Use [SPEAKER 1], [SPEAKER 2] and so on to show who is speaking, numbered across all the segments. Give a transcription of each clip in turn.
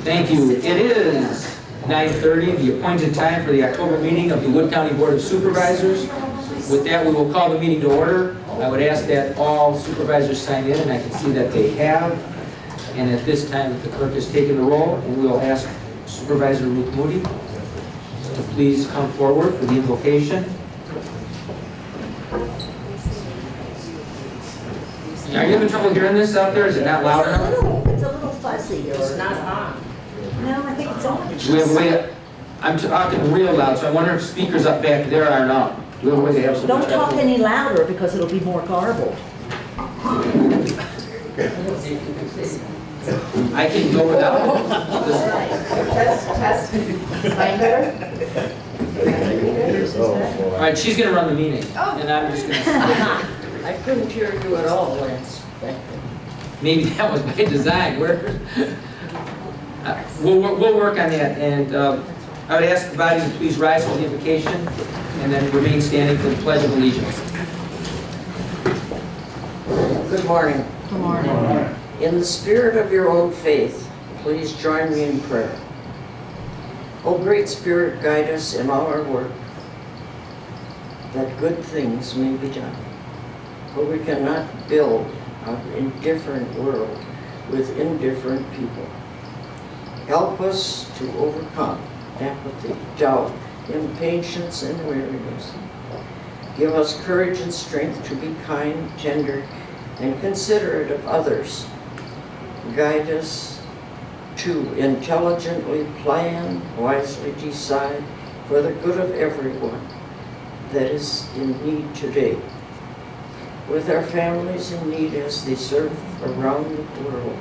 [SPEAKER 1] Thank you. It is 9:30, the appointed time for the October meeting of the Wood County Board of Supervisors. With that, we will call the meeting to order. I would ask that all supervisors sign in, and I can see that they have. And at this time, the clerk has taken the roll, and we will ask Supervisor Ruth Moody to please come forward for the invocation. Are you having trouble hearing this out there? Is it not loud enough?
[SPEAKER 2] It's a little fuzzy. It's not on. No, I think it's on.
[SPEAKER 1] Do we have a way? I'm talking real loud, so I wonder if speakers up back there are not. Do we have a way to have some?
[SPEAKER 2] Don't talk any louder because it'll be more garbled.
[SPEAKER 1] I can go without it.
[SPEAKER 2] Test. Better?
[SPEAKER 1] All right, she's going to run the meeting, and I'm just going to.
[SPEAKER 3] I couldn't hear you at all, Lance.
[SPEAKER 1] Maybe that was by design. We'll work on that, and I would ask the body to please rise for the invocation, and then remain standing for the Pledge of Allegiance.
[SPEAKER 3] Good morning.
[SPEAKER 2] Good morning.
[SPEAKER 3] In the spirit of your own faith, please join me in prayer. O great Spirit, guide us in all our work, that good things may be done. For we cannot build an indifferent world with indifferent people. Help us to overcome apathy, doubt, impatience, and weariness. Give us courage and strength to be kind, tender, and considerate of others. Guide us to intelligently plan, wisely decide for the good of everyone that is in need today. With our families in need as they serve around the world,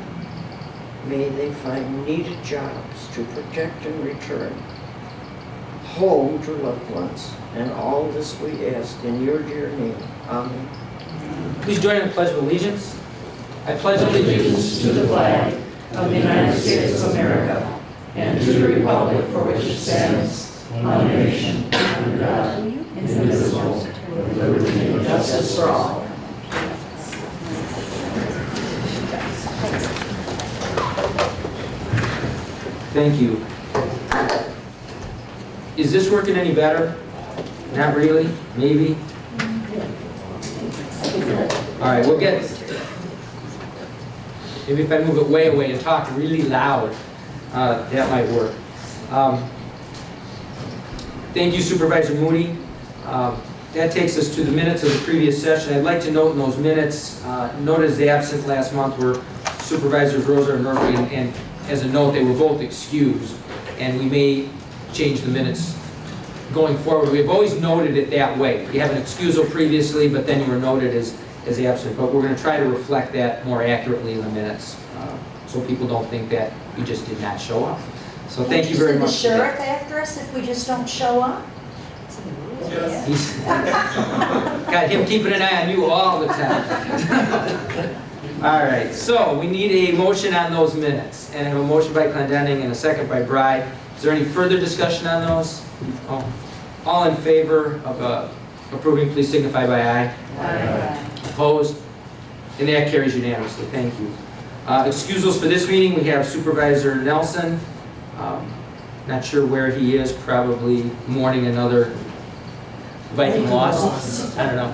[SPEAKER 3] may they find needed jobs to protect and return home to loved ones. And all this we ask in your dear name. Amen.
[SPEAKER 1] Please join in the Pledge of Allegiance. I pledge allegiance
[SPEAKER 4] to the flag of the United States of America and to the republic for which it stands, one nation, under God, indivisible, with liberty and justice for all.
[SPEAKER 1] Thank you. Is this working any better? Not really? Maybe? All right, we'll get it. Maybe if I move it way away and talk really loud, that might work. Thank you, Supervisor Moody. That takes us to the minutes of the previous session. I'd like to note in those minutes, noted as absent last month were Supervisors Rosa and Murphy, and as a note, they were both excused, and we may change the minutes going forward. We've always noted it that way. You have an excusal previously, but then you were noted as absent, but we're going to try to reflect that more accurately in the minutes, so people don't think that you just did not show up. So thank you very much.
[SPEAKER 2] Is the sheriff after us if we just don't show up?
[SPEAKER 1] He's got him keeping an eye on you all the time. All right, so we need a motion on those minutes, and I have a motion by Clendenning and a second by Bride. Is there any further discussion on those? All in favor of approving, please signify by aye.
[SPEAKER 2] Aye.
[SPEAKER 1] Opposed? And that carries unanimously. Thank you. Excusals for this meeting, we have Supervisor Nelson. Not sure where he is, probably mourning another Viking loss. I don't know.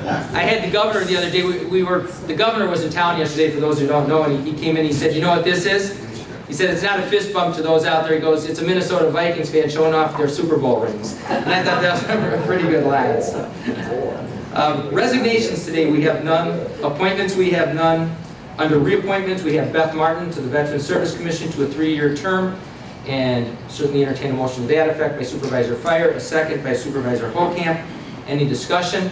[SPEAKER 1] I had the governor the other day. The governor was in town yesterday, for those who don't know, and he came in, he said, you know what this is? He said, it's not a fist bump to those out there. He goes, it's a Minnesota Vikings fan showing off their Super Bowl rings. And I thought that was a pretty good line. So. Resignations today, we have none. Appointments, we have none. Under reappointments, we have Beth Martin to the Veteran Service Commission to a 3-year term, and certainly entertain a motion to that effect by Supervisor Fire, a second by Supervisor Holcamp. Any discussion?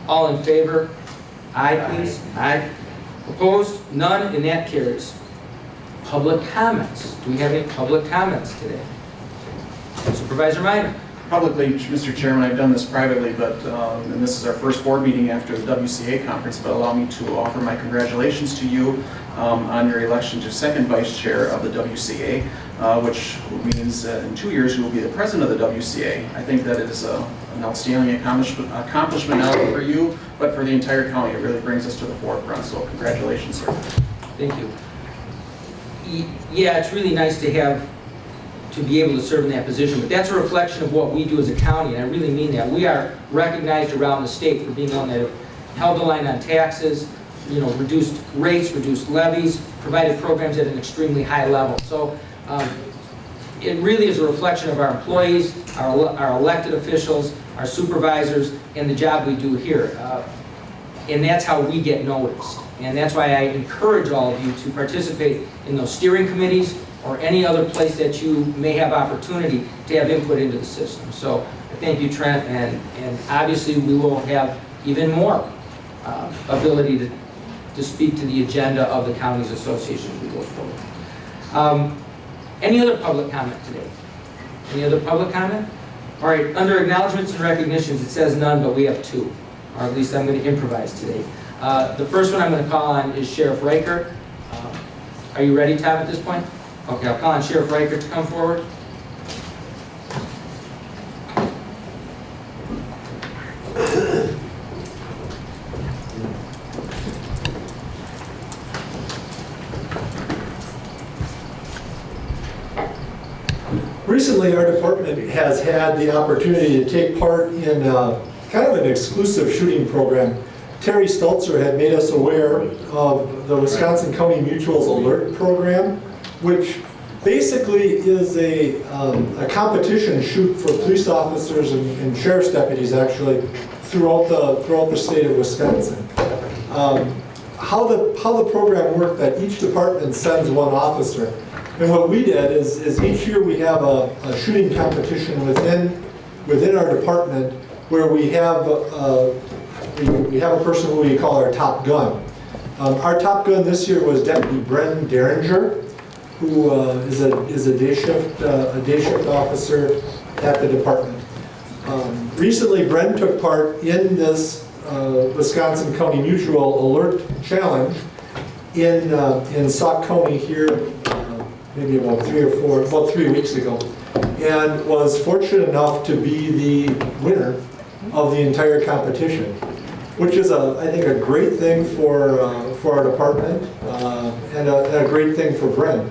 [SPEAKER 1] All in favor? Aye, please. Aye. Opposed? None, and that carries. Public comments. Do we have any public comments today? Supervisor Minor.
[SPEAKER 5] Publicly, Mr. Chairman, I've done this privately, but and this is our first board meeting after the WCA conference, but allow me to offer my congratulations to you on your election to second vice chair of the WCA, which means that in 2 years you will be the president of the WCA. I think that is an outstanding accomplishment not only for you, but for the entire county. It really brings us to the forefront, so congratulations, sir.
[SPEAKER 1] Thank you. Yeah, it's really nice to be able to serve in that position, but that's a reflection of what we do as a county, and I really mean that. We are recognized around the state for being one that have held the line on taxes, reduced rates, reduced levies, provided programs at an extremely high level. So it really is a reflection of our employees, our elected officials, our supervisors, and the job we do here. And that's how we get noticed. And that's why I encourage all of you to participate in those steering committees or any other place that you may have opportunity to have input into the system. So I thank you, Trent, and obviously we will have even more ability to speak to the agenda of the Counties Association as we go forward. Any other public comment today? Any other public comment? All right, under acknowledgements and recognitions, it says none, but we have two. Or at least I'm going to improvise today. The first one I'm going to call on is Sheriff Reichert. Are you ready, Tom, at this point? Okay, I'll call on Sheriff Reichert to come forward.
[SPEAKER 6] Recently, our department has had the opportunity to take part in kind of an exclusive shooting program. Terry Stelzer had made us aware of the Wisconsin County Mutuals Alert Program, which basically is a competition shoot for police officers and sheriff's deputies, actually, throughout the state of Wisconsin. How the program worked, that each department sends one officer. And what we did is each year we have a shooting competition within our department where we have a person who we call our top gun. Our top gun this year was Deputy Bren Derringer, who is a day shift officer at the department. Recently, Bren took part in this Wisconsin County Mutual Alert Challenge in Sauk County here. Maybe about 3 weeks ago, and was fortunate enough to be the winner of the entire competition, which is, I think, a great thing for our department and a great thing for Bren.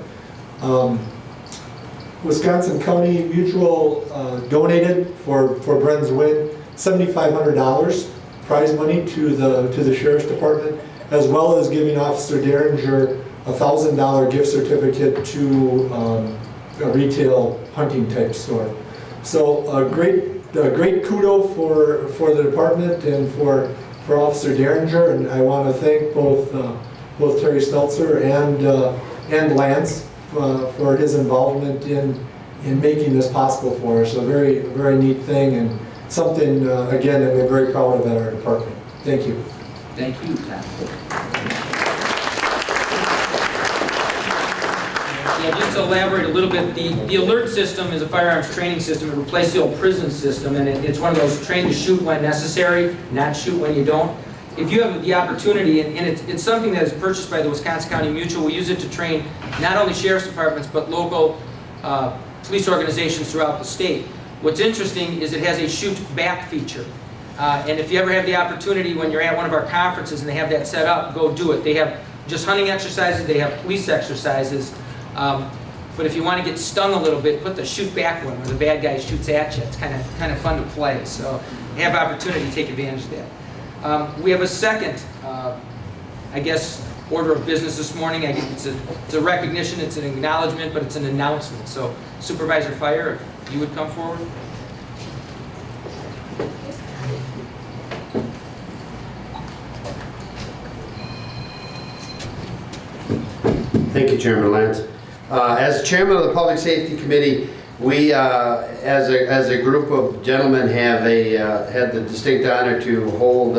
[SPEAKER 6] Wisconsin County Mutual donated for Bren's win $7,500 prize money to the Sheriff's Department, as well as giving Officer Derringer a $1,000 gift certificate to a retail hunting type store. So a great kudo for the department and for Officer Derringer, and I want to thank both Terry Stelzer and Lance for his involvement in making this possible for us. A very neat thing, and something again that we're very proud of at our department. Thank you.
[SPEAKER 1] Thank you, Tom. Yeah, just to elaborate a little bit, the alert system is a firearms training system. It replaced the old prison system, and it's one of those train to shoot when necessary, not shoot when you don't. If you have the opportunity, and it's something that is purchased by the Wisconsin County Mutual, we use it to train not only sheriff's departments, but local police organizations throughout the state. What's interesting is it has a shoot back feature. And if you ever have the opportunity when you're at one of our conferences and they have that set up, go do it. They have just hunting exercises, they have police exercises. But if you want to get stung a little bit, put the shoot back one where the bad guy shoots at you. It's kind of fun to play. So you have opportunity to take advantage of that. We have a second, I guess, order of business this morning. I guess it's a recognition, it's an acknowledgement, but it's an announcement. So Supervisor Fire, if you would come forward.
[SPEAKER 7] Thank you, Chairman Lance. As chairman of the Public Safety Committee, we, as a group of gentlemen, have had the distinct honor to hold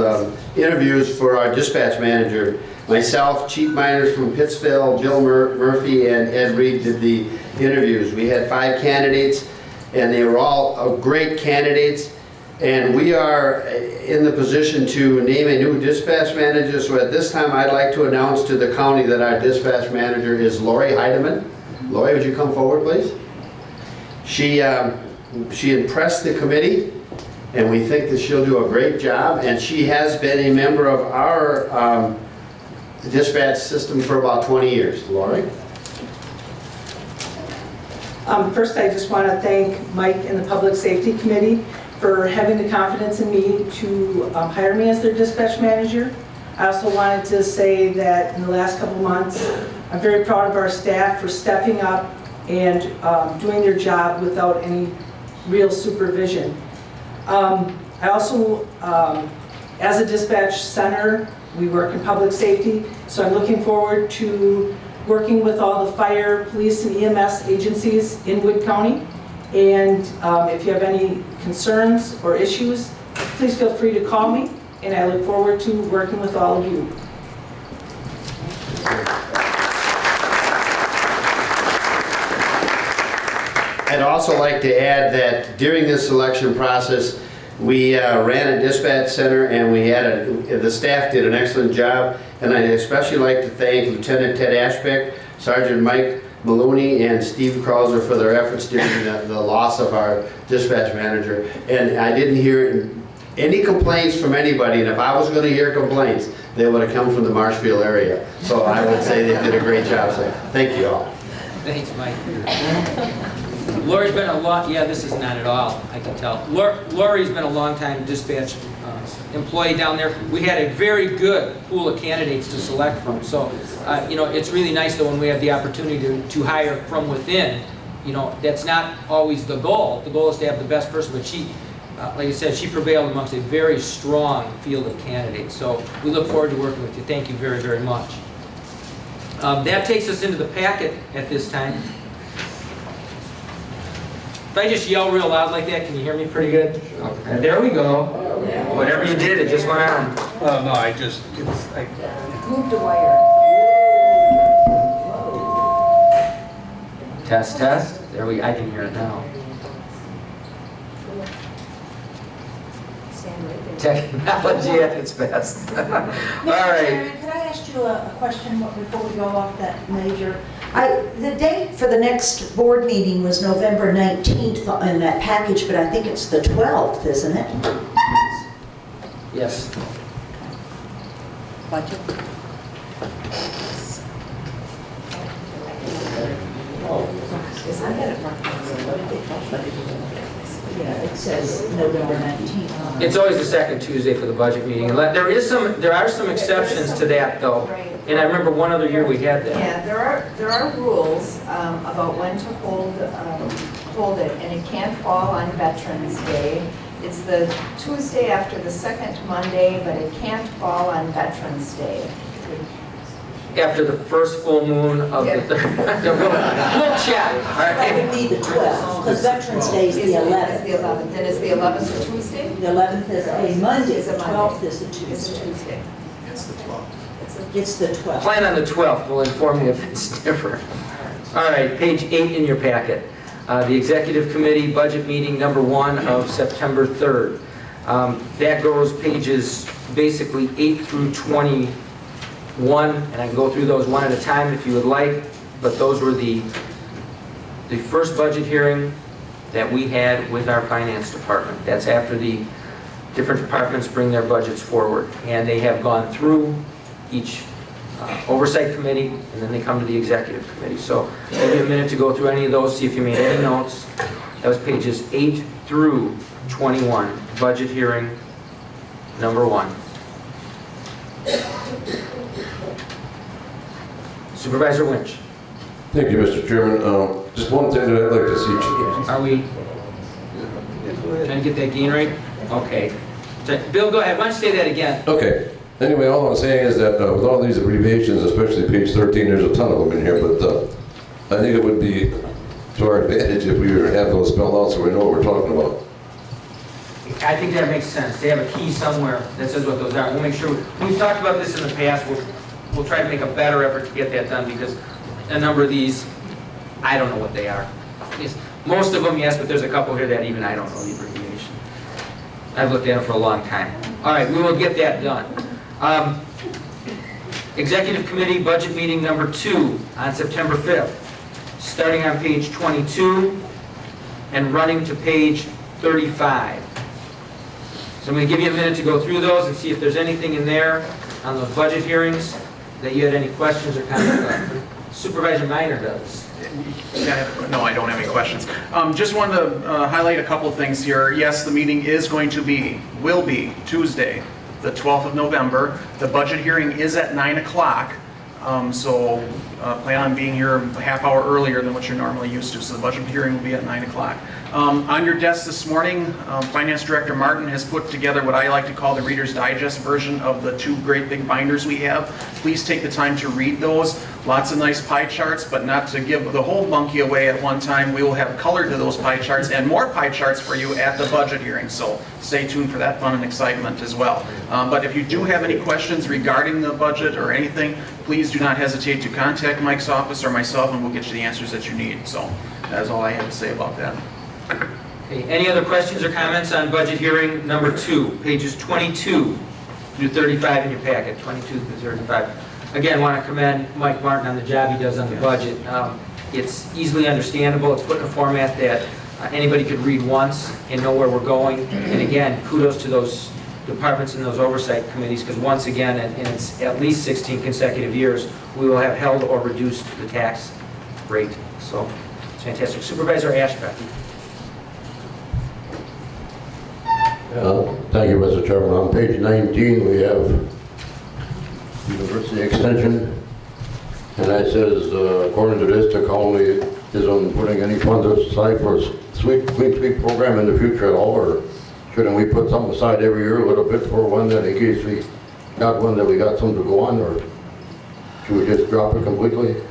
[SPEAKER 7] interviews for our dispatch manager. Myself, Chief Miners from Pittsville, Bill Murphy, and Ed Reed did the interviews. We had 5 candidates, and they were all great candidates. And we are in the position to name a new dispatch manager. So at this time, I'd like to announce to the county that our dispatch manager is Lori Heidemann. Lori, would you come forward, please? She impressed the committee, and we think that she'll do a great job. And she has been a member of our dispatch system for about 20 years. Lori?
[SPEAKER 4] First, I just want to thank Mike and the Public Safety Committee for having the confidence in me to hire me as their dispatch manager. I also wanted to say that in the last couple months, I'm very proud of our staff for stepping up and doing their job without any real supervision. I also, as a dispatch center, we work in public safety, so I'm looking forward to working with all the fire, police, and EMS agencies in Wood County. And if you have any concerns or issues, please feel free to call me, and I look forward to working with all of you.
[SPEAKER 7] I'd also like to add that during this selection process, we ran a dispatch center, and we had the staff did an excellent job. And I'd especially like to thank Lieutenant Ted Ashbeck, Sergeant Mike Maloney, and Steve Krauser for their efforts during the loss of our dispatch manager. And I didn't hear any complaints from anybody, and if I was going to hear complaints, they would have come from the Marshfield area. So I would say they did a great job. So thank you all.
[SPEAKER 1] Thanks, Mike. Lori's been a long, yeah, this is not at all, I can tell. Lori's been a long-time dispatch employee down there. We had a very good pool of candidates to select from. So, you know, it's really nice that when we have the opportunity to hire from within, you know, that's not always the goal. The goal is to have the best person, but she, like I said, she prevailed amongst a very strong field of candidates. So we look forward to working with you. Thank you very, very much. That takes us into the packet at this time. If I just yell real loud like that, can you hear me pretty good? Okay. There we go. Whatever you did, it just went on.
[SPEAKER 8] Oh, no, I just, it's like,
[SPEAKER 2] Move the wire.
[SPEAKER 1] Test, test. There I can hear it now.
[SPEAKER 2] Stand right there.
[SPEAKER 1] Technology at its best. All right.
[SPEAKER 2] Chairman, could I ask you a question before we go off that major? The date for the next board meeting was November 19th in that package, but I think it's the 12th, isn't it?
[SPEAKER 1] Yes.
[SPEAKER 2] Budget. I had it marked. Yeah, it says November 19th.
[SPEAKER 1] It's always the second Tuesday for the budget meeting. There are some exceptions to that though. And I remember one other year we had that.
[SPEAKER 9] Yeah, there are rules about when to hold it, and it can't fall on Veterans Day. It's the Tuesday after the second Monday, but it can't fall on Veterans Day.
[SPEAKER 1] After the first full moon of the third. We'll check. All
[SPEAKER 2] That
[SPEAKER 1] right.
[SPEAKER 2] would be the 12th, because Veterans Day is the
[SPEAKER 9] It's
[SPEAKER 2] 11th.
[SPEAKER 9] the 11th. Then is the 11th a Tuesday?
[SPEAKER 2] The 11th is a Monday,
[SPEAKER 9] It's
[SPEAKER 2] the
[SPEAKER 9] a Monday.
[SPEAKER 2] 12th is a
[SPEAKER 9] It's a
[SPEAKER 2] Tuesday.
[SPEAKER 9] Tuesday.
[SPEAKER 2] It's the 12th.
[SPEAKER 1] Plan on the 12th. We'll inform you if it's different. All right, page 8 in your packet. The Executive Committee Budget Meeting number 1 of September 3rd. That goes pages basically 8 through 21, and I can go through those one at a time if you would like, but those were the first budget hearing that we had with our finance department. That's after the different departments bring their budgets forward, and they have gone through each oversight committee, and then they come to the executive committee. So I'll give you a minute to go through any of those, see if you made any notes. That was pages 8 through 21, budget hearing number 1. Supervisor Winch,
[SPEAKER 10] Thank you, Mr. Chairman. Just one thing that I'd like to see.
[SPEAKER 1] are we trying to get that gain right? Okay. Bill, go ahead. Why don't you say that again?
[SPEAKER 10] Okay. Anyway, all I'm saying is that with all these abbreviations, especially page 13, there's a ton of them in here, but I think it would be to our advantage if we were to have those spelled out so we know what we're talking about.
[SPEAKER 1] I think that makes sense. They have a key somewhere that says what those are. We'll make sure, we've talked about this in the past. We'll try to make a better effort to get that done because a number of these, I don't know what they are. Yes, most of them, yes, but there's a couple here that even I don't know the abbreviation. I've looked at it for a long time. All right, we will get that done. Executive Committee Budget Meeting number 2 on September 5th, starting on page 22 and running to page 35. So I'm going to give you a minute to go through those and see if there's anything in there on those budget hearings that you had any questions or comments about. Supervisor Minor does.
[SPEAKER 5] No, I don't have any questions. Just wanted to highlight a couple of things here. Yes, the meeting will be Tuesday, the 12th of November. The budget hearing is at 9 o'clock. So plan on being here a half hour earlier than what you're normally used to. So the budget hearing will be at 9 o'clock. On your desk this morning, Finance Director Martin has put together what I like to call the Reader's Digest version of the two great big binders we have. Please take the time to read those. Lots of nice pie charts, but not to give the whole monkey away at one time. We will have color to those pie charts and more pie charts for you at the budget hearing. So stay tuned for that fun and excitement as well. But if you do have any questions regarding the budget or anything, please do not hesitate to contact Mike's office or myself, and we'll get you the answers that you need. So that's all I have to say about that.
[SPEAKER 1] Okay, any other questions or comments on budget hearing number 2, pages 22 through 35 in your packet, 22 through 35. Again, want to commend Mike Martin on the job he does on the budget. It's easily understandable. It's put in a format that anybody could read once and know where we're going. And again, kudos to those departments and those oversight committees, because once again, and it's at least 16 consecutive years, we will have held or reduced the tax rate. So it's fantastic. Supervisor Ashbeck.
[SPEAKER 11] Thank you, Mr. Chairman. On page 19, we have University Extension, and that says, according to this, the county isn't putting any funds aside for a sweep program in the future at all, or shouldn't we put something aside every year, a little bit for one, that in case we got one, that we got something to go on, or should we just drop it completely?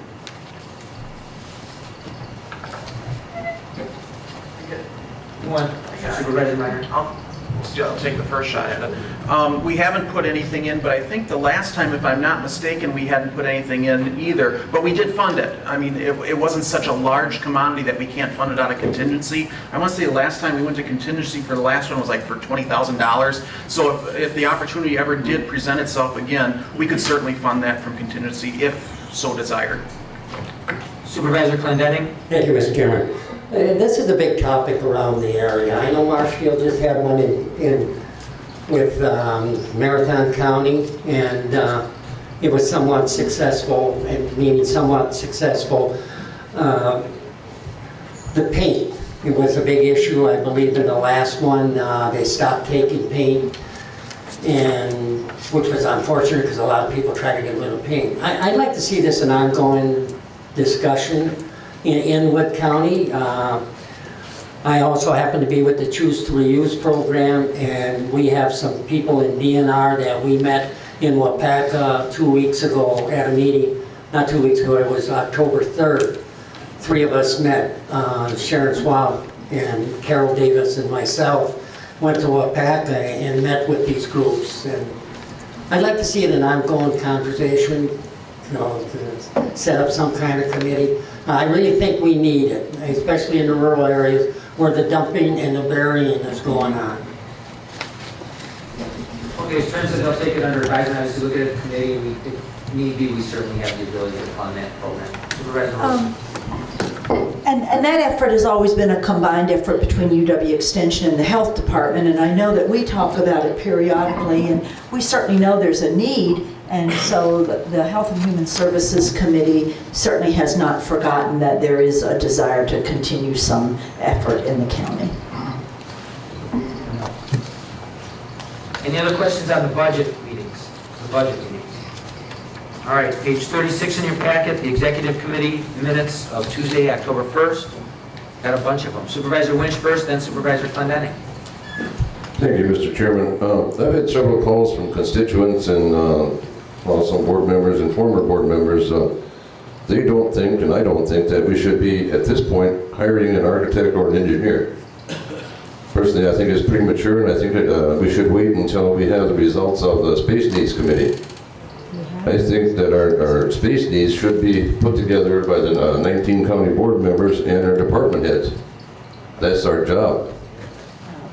[SPEAKER 1] You want Supervisor Meyer?
[SPEAKER 5] I'll take the first shot at it. We haven't put anything in, but I think the last time, if I'm not mistaken, we hadn't put anything in either. But we did fund it. I mean, it wasn't such a large commodity that we can't fund it out of contingency. I want to say the last time we went to contingency for the last one was like for $20,000. So if the opportunity ever did present itself again, we could certainly fund that from contingency if so desired.
[SPEAKER 1] Supervisor Clendenning?
[SPEAKER 12] Thank you, Mr. Chairman. This is a big topic around the area. I know Marshfield just had one with Marathon County, and it was somewhat successful, meaning somewhat successful. The paint, it was a big issue. I believe in the last one, they stopped taking paint, and which was unfortunate because a lot of people try to get rid of paint. I'd like to see this an ongoing discussion in Wood County. I also happen to be with the Choose to Reuse program, and we have some people in DNR that we met in Wapaka 2 weeks ago at a meeting. Not 2 weeks ago, it was October 3rd. 3 of us met, Sharon Swab and Carol Davis and myself, went to Wapaka and met with these groups. And I'd like to see it an ongoing conversation, you know, to set up some kind of committee. I really think we need it, especially in the rural areas where the dumping and the burying is going on.
[SPEAKER 1] Okay, as Trent said, they'll take it under advisement. Obviously, look at it in committee, and if need be, we certainly have the ability to fund that program. Supervisor Wilson.
[SPEAKER 2] And that effort has always been a combined effort between UW Extension and the Health Department, and I know that we talk about it periodically, and we certainly know there's a need, and so the Health and Human Services Committee certainly has not forgotten that there is a desire to continue some effort in the county.
[SPEAKER 1] Any other questions on the budget meetings? All right, page 36 in your packet, the Executive Committee minutes of Tuesday, October 1st. Got a bunch of them. Supervisor Winch first, then Supervisor Clendenning.
[SPEAKER 10] Thank you, Mr. Chairman. I've had several calls from constituents and some board members and former board members. They don't think, and I don't think, that we should be, at this point, hiring an architect or an engineer. Personally, I think it's premature, and I think we should wait until we have the results of the Space Needs Committee. I think that our space needs should be put together by the 19 county board members and our department heads. That's our job.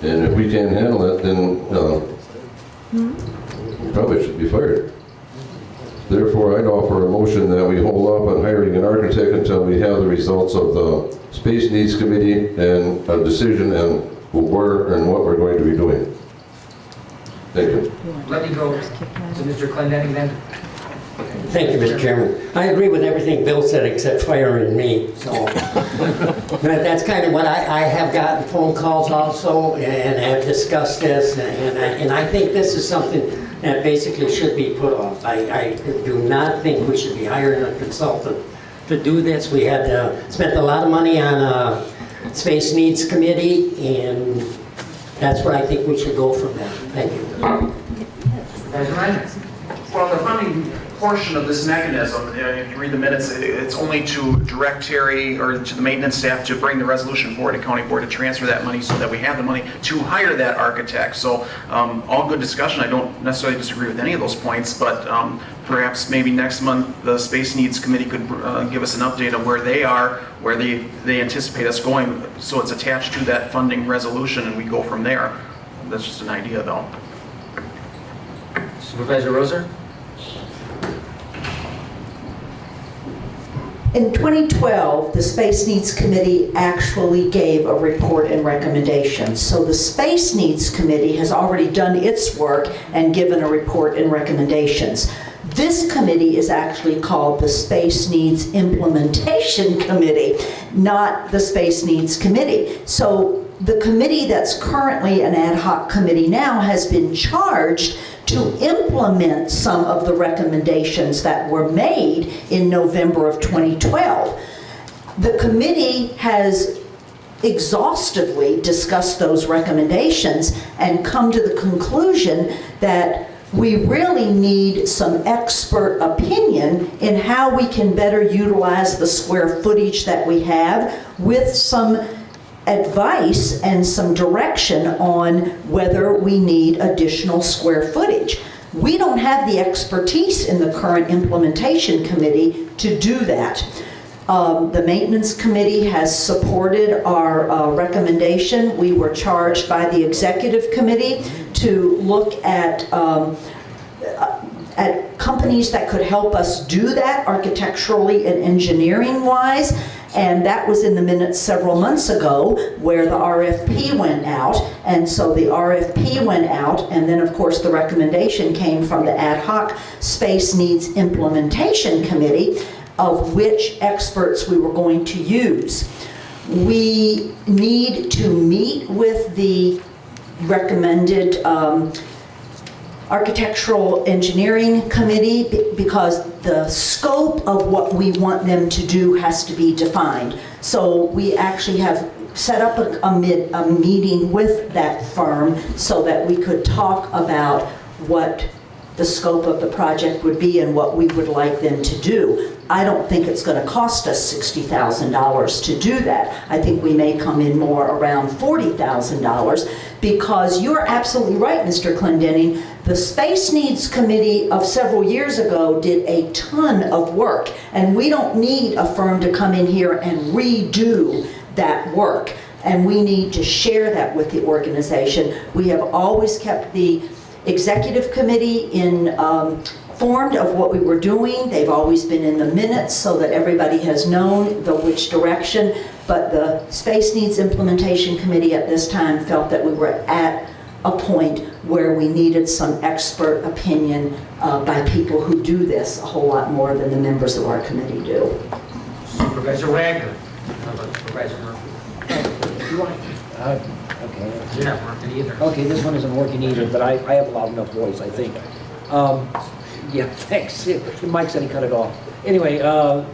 [SPEAKER 10] And if we can't handle it, then we probably should be fired. Therefore, I'd offer a motion that we hold off on hiring an architect until we have the results of the Space Needs Committee and a decision on where and what we're going to be doing. Thank you.
[SPEAKER 1] Let me go to Mr. Clendenning then.
[SPEAKER 12] Thank you, Mr. Chairman. I agree with everything Bill said except firing me, so. That's kind of what I have gotten phone calls also and have discussed this, and I think this is something that basically should be put off. I do not think we should be hiring a consultant to do this. We had spent a lot of money on Space Needs Committee, and that's where I think we should go from there. Thank you.
[SPEAKER 1] Supervisor Reiner.
[SPEAKER 5] Well, the funding portion of this mechanism, if you read the minutes, it's only to direct Terry or to the maintenance staff to bring the resolution forward to county board to transfer that money so that we have the money to hire that architect. So all good discussion. I don't necessarily disagree with any of those points, but perhaps maybe next month the Space Needs Committee could give us an update of where they are, where they anticipate us going, so it's attached to that funding resolution and we go from there. That's just an idea though.
[SPEAKER 1] Supervisor Roser?
[SPEAKER 2] In 2012, the Space Needs Committee actually gave a report and recommendations. So the Space Needs Committee has already done its work and given a report and recommendations. This committee is actually called the Space Needs Implementation Committee, not the Space Needs Committee. So the committee that's currently an ad hoc committee now has been charged to implement some of the recommendations that were made in November of 2012. The committee has exhaustively discussed those recommendations and come to the conclusion that we really need some expert opinion in how we can better utilize the square footage that we have, with some advice and some direction on whether we need additional square footage. We don't have the expertise in the current implementation committee to do that. The maintenance committee has supported our recommendation. We were charged by the executive committee to look at companies that could help us do that architecturally and engineering wise. And that was in the minutes several months ago where the RFP went out. And so the RFP went out, and then of course the recommendation came from the ad hoc Space Needs Implementation Committee, of which experts we were going to use. We need to meet with the recommended Architectural Engineering Committee because the scope of what we want them to do has to be defined. So we actually have set up a meeting with that firm so that we could talk about what the scope of the project would be and what we would like them to do. I don't think it's going to cost us $60,000 to do that. I think we may come in more around $40,000 because you're absolutely right, Mr. Clendenning. The Space Needs Committee of several years ago did a ton of work, and we don't need a firm to come in here and redo that work. And we need to share that with the organization. We have always kept the executive committee informed of what we were doing. They've always been in the minutes so that everybody has known which direction. But the Space Needs Implementation Committee at this time felt that we were at a point where we needed some expert opinion by people who do this a whole lot more than the members of our committee do.
[SPEAKER 1] Supervisor Wagner. How about Supervisor Murphy?
[SPEAKER 13] Okay.
[SPEAKER 1] You're not working either.
[SPEAKER 13] Okay, this one isn't working either, but I have a loud enough voice, I think. Yeah, thanks. Mike said he cut it off. Anyway,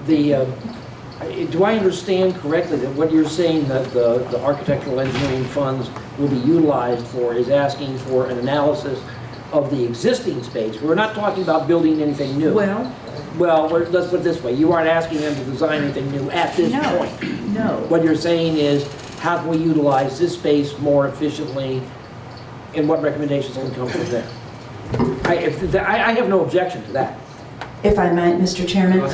[SPEAKER 13] do I understand correctly that what you're saying that the architectural engineering funds will be utilized for is asking for an analysis of the existing space? We're not talking about building anything new. Well, let's put it this way. You aren't asking them to design anything new at this point.
[SPEAKER 2] No.
[SPEAKER 13] What you're saying is, how can we utilize this space more efficiently, and what recommendations can come from there? I have no objection to that.
[SPEAKER 2] If I might, Mr. Chairman.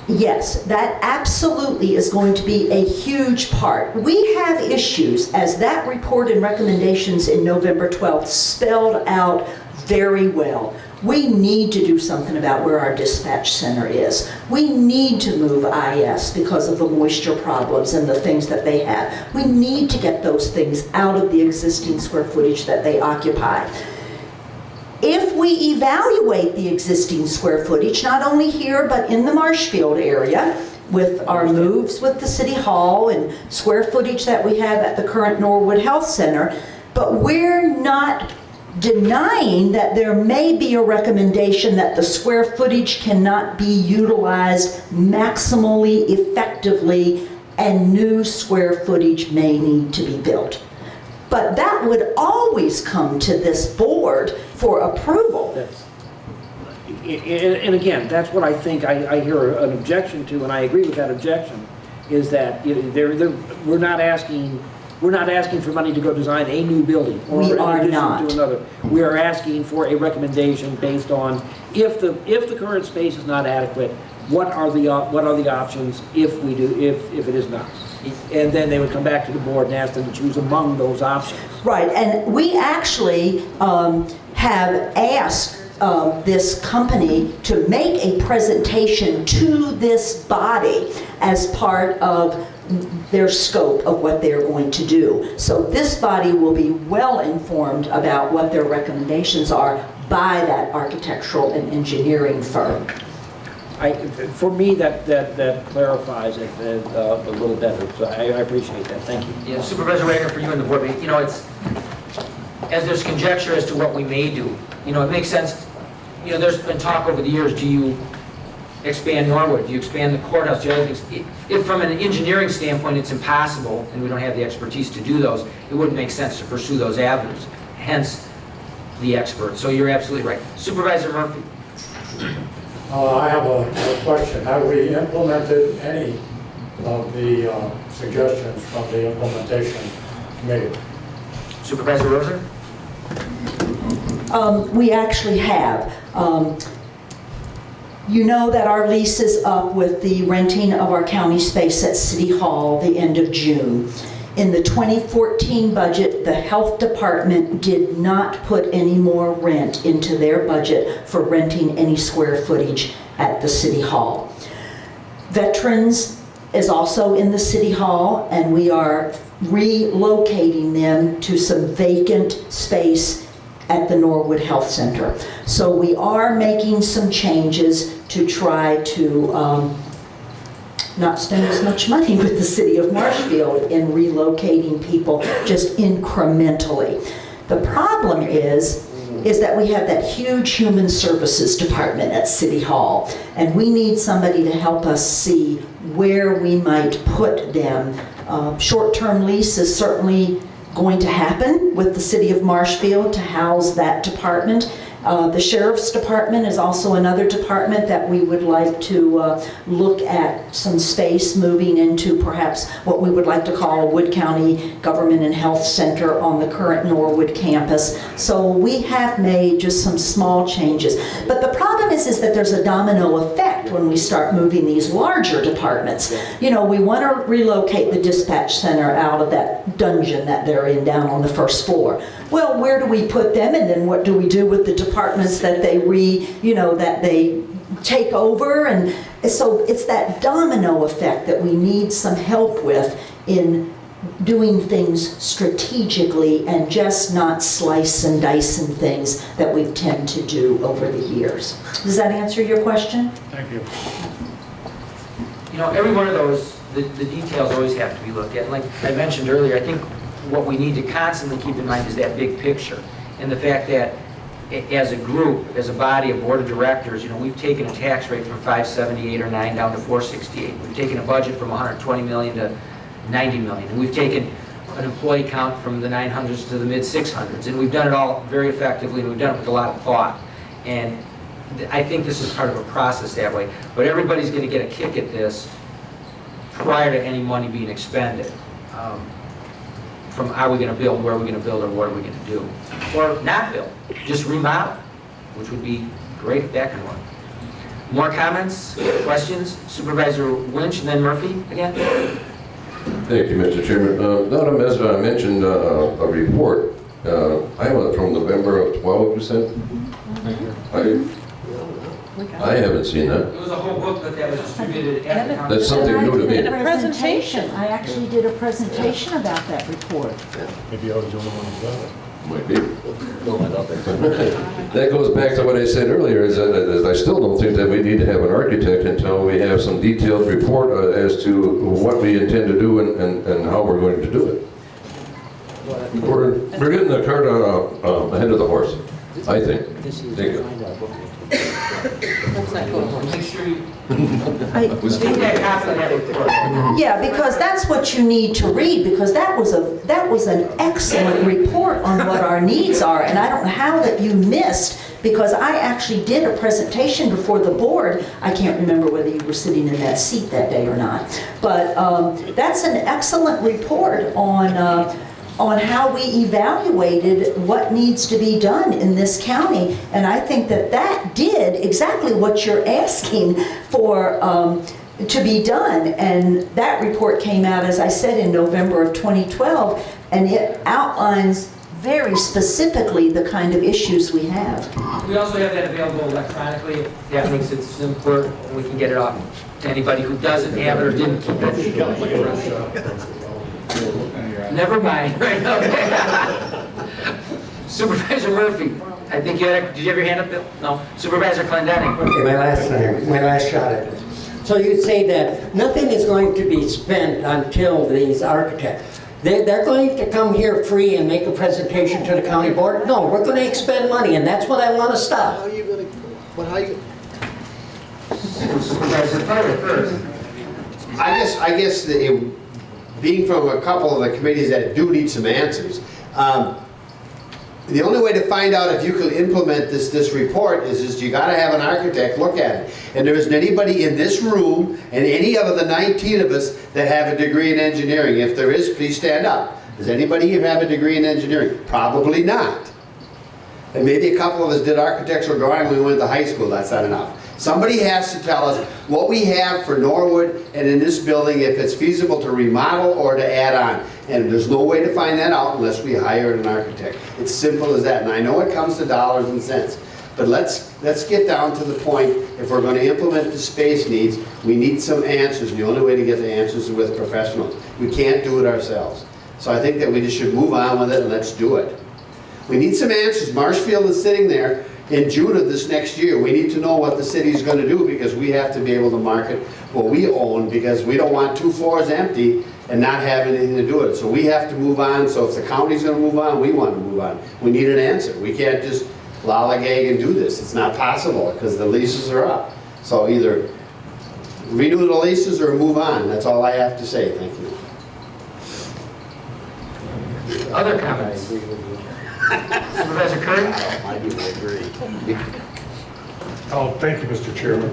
[SPEAKER 2] Yes, that absolutely is going to be a huge part. We have issues, as that report and recommendations in November 12th spelled out very well. We need to do something about where our dispatch center is. We need to move IS because of the moisture problems and the things that they have. We need to get those things out of the existing square footage that they occupy. If we evaluate the existing square footage, not only here, but in the Marshfield area, with our moves with the City Hall and square footage that we have at the current Norwood Health Center, but we're not denying that there may be a recommendation that the square footage cannot be utilized maximally effectively and new square footage may need to be built. But that would always come to this board for approval.
[SPEAKER 13] And again, that's what I think I hear an objection to, and I agree with that objection, is that we're not asking for money to go design a new building or
[SPEAKER 2] We
[SPEAKER 13] in
[SPEAKER 2] are
[SPEAKER 13] addition
[SPEAKER 2] not.
[SPEAKER 13] to another. We are asking for a recommendation based on if the current space is not adequate, what are the options if it is not? And then they would come back to the board and ask them to choose among those options.
[SPEAKER 2] Right, and we actually have asked this company to make a presentation to this body as part of their scope of what they're going to do. So this body will be well informed about what their recommendations are by that architectural and engineering firm.
[SPEAKER 13] For me, that clarifies it a little better, so I appreciate that, thank you.
[SPEAKER 1] Yeah, Supervisor Wagner, for you and the board, you know, it's, as there's conjecture as to what we may do, you know, it makes sense, you know, there's been talk over the years, do you expand Norwood, do you expand the courthouse, do other things? If from an engineering standpoint it's impossible, and we don't have the expertise to do those, it wouldn't make sense to pursue those avenues, hence the expert. So you're absolutely right. Supervisor Murphy.
[SPEAKER 14] I have a question. Have we implemented any of the suggestions from the implementation committee?
[SPEAKER 1] Supervisor Roser?
[SPEAKER 2] We actually have. You know that our lease is up with the renting of our county space at City Hall the end of June. In the 2014 budget, the health department did not put any more rent into their budget for renting any square footage at the City Hall. Veterans is also in the City Hall, and we are relocating them to some vacant space at the Norwood Health Center. So we are making some changes to try to not spend as much money with the city of Marshfield in relocating people just incrementally. The problem is that we have that huge human services department at City Hall, and we need somebody to help us see where we might put them. Short-term lease is certainly going to happen with the city of Marshfield to house that department. The Sheriff's Department is also another department that we would like to look at some space moving into perhaps what we would like to call a Wood County Government and Health Center on the current Norwood campus. So we have made just some small changes. But the problem is that there's a domino effect when we start moving these larger departments. You know, we want to relocate the dispatch center out of that dungeon that they're in down on the first floor. Well, where do we put them, and then what do we do with the departments that they that they take over? And so it's that domino effect that we need some help with in doing things strategically and just not slice and dicing things that we tend to do over the years. Does that answer your question?
[SPEAKER 14] Thank you.
[SPEAKER 1] You know, every one of those, the details always have to be looked at. Like I mentioned earlier, I think what we need to constantly keep in mind is that big picture, and the fact that as a group, as a body, a board of directors, you know, we've taken a tax rate from 578 or 9 down to 468. We've taken a budget from 120 million to 90 million, and we've taken an employee count from the 900s to the mid 600s, and we've done it all very effectively, and we've done it with a lot of thought. And I think this is part of a process that way, but everybody's going to get a kick at this prior to any money being expended. From are we going to build, where are we going to build, or what are we going to do? Or not build, just remodel, which would be great if that can work. More comments, questions? Supervisor Lynch and then Murphy again?
[SPEAKER 10] Thank you, Mr. Chairman. Donna Mesa mentioned a report. I have it from November of 12, you said? I haven't seen that.
[SPEAKER 1] It was a whole booklet that was distributed at the council.
[SPEAKER 10] That's something new to me.
[SPEAKER 2] And a presentation. I actually did a presentation about that report.
[SPEAKER 14] Maybe I was the only one who got it.
[SPEAKER 10] Might be. That goes back to what I said earlier, is that I still don't think that we need to have an architect until we have some detailed report as to what we intend to do and how we're going to do it. We're getting the cart ahead of the horse, I think. Thank you.
[SPEAKER 2] Yeah, because that's what you need to read, because that was an excellent report on what our needs are, and I don't know how that you missed, because I actually did a presentation before the board. I can't remember whether you were sitting in that seat that day or not, but that's an excellent report on how we evaluated what needs to be done in this county. And I think that that did exactly what you're asking for to be done. And that report came out, as I said, in November of 2012, and it outlines very specifically the kind of issues we have.
[SPEAKER 1] We also have that available electronically. If that makes it simpler, and we can get it off to anybody who doesn't have it or didn't keep it. Never mind. Supervisor Murphy, I think you had, did you have your hand up, Bill? No. Supervisor Clendenning.
[SPEAKER 12] Okay, my last shot at it. So you say that nothing is going to be spent until these architects, they're going to come here free and make a presentation to the county board? No, we're going to expend money, and that's what I want to stop.
[SPEAKER 7] How are you going to, but how you?
[SPEAKER 1] Supervisor first.
[SPEAKER 7] I guess being from a couple of the committees that do need some answers, the only way to find out if you can implement this report is you got to have an architect look at it. And there isn't anybody in this room and any of the 19 of us that have a degree in engineering. If there is, please stand up. Does anybody here have a degree in engineering? Probably not. And maybe a couple of us did architectural drawing when we went to high school. That's not enough. Somebody has to tell us what we have for Norwood and in this building, if it's feasible to remodel or to add on. And there's no way to find that out unless we hire an architect. It's simple as that. And I know it comes to dollars and cents, but let's get down to the point. If we're going to implement the space needs, we need some answers. And the only way to get the answers is with professionals. We can't do it ourselves. So I think that we just should move on with it and let's do it. We need some answers. Marshfield is sitting there in June of this next year. We need to know what the city is going to do, because we have to be able to market what we own, because we don't want 2 floors empty and not have anything to do with it. So we have to move on. So if the county's going to move on, we want to move on. We need an answer. We can't just lollygag and do this. It's not possible because the leases are up. So either renew the leases or move on. That's all I have to say. Thank you.
[SPEAKER 1] Other comments? Supervisor Curry?
[SPEAKER 15] Oh, thank you, Mr. Chairman.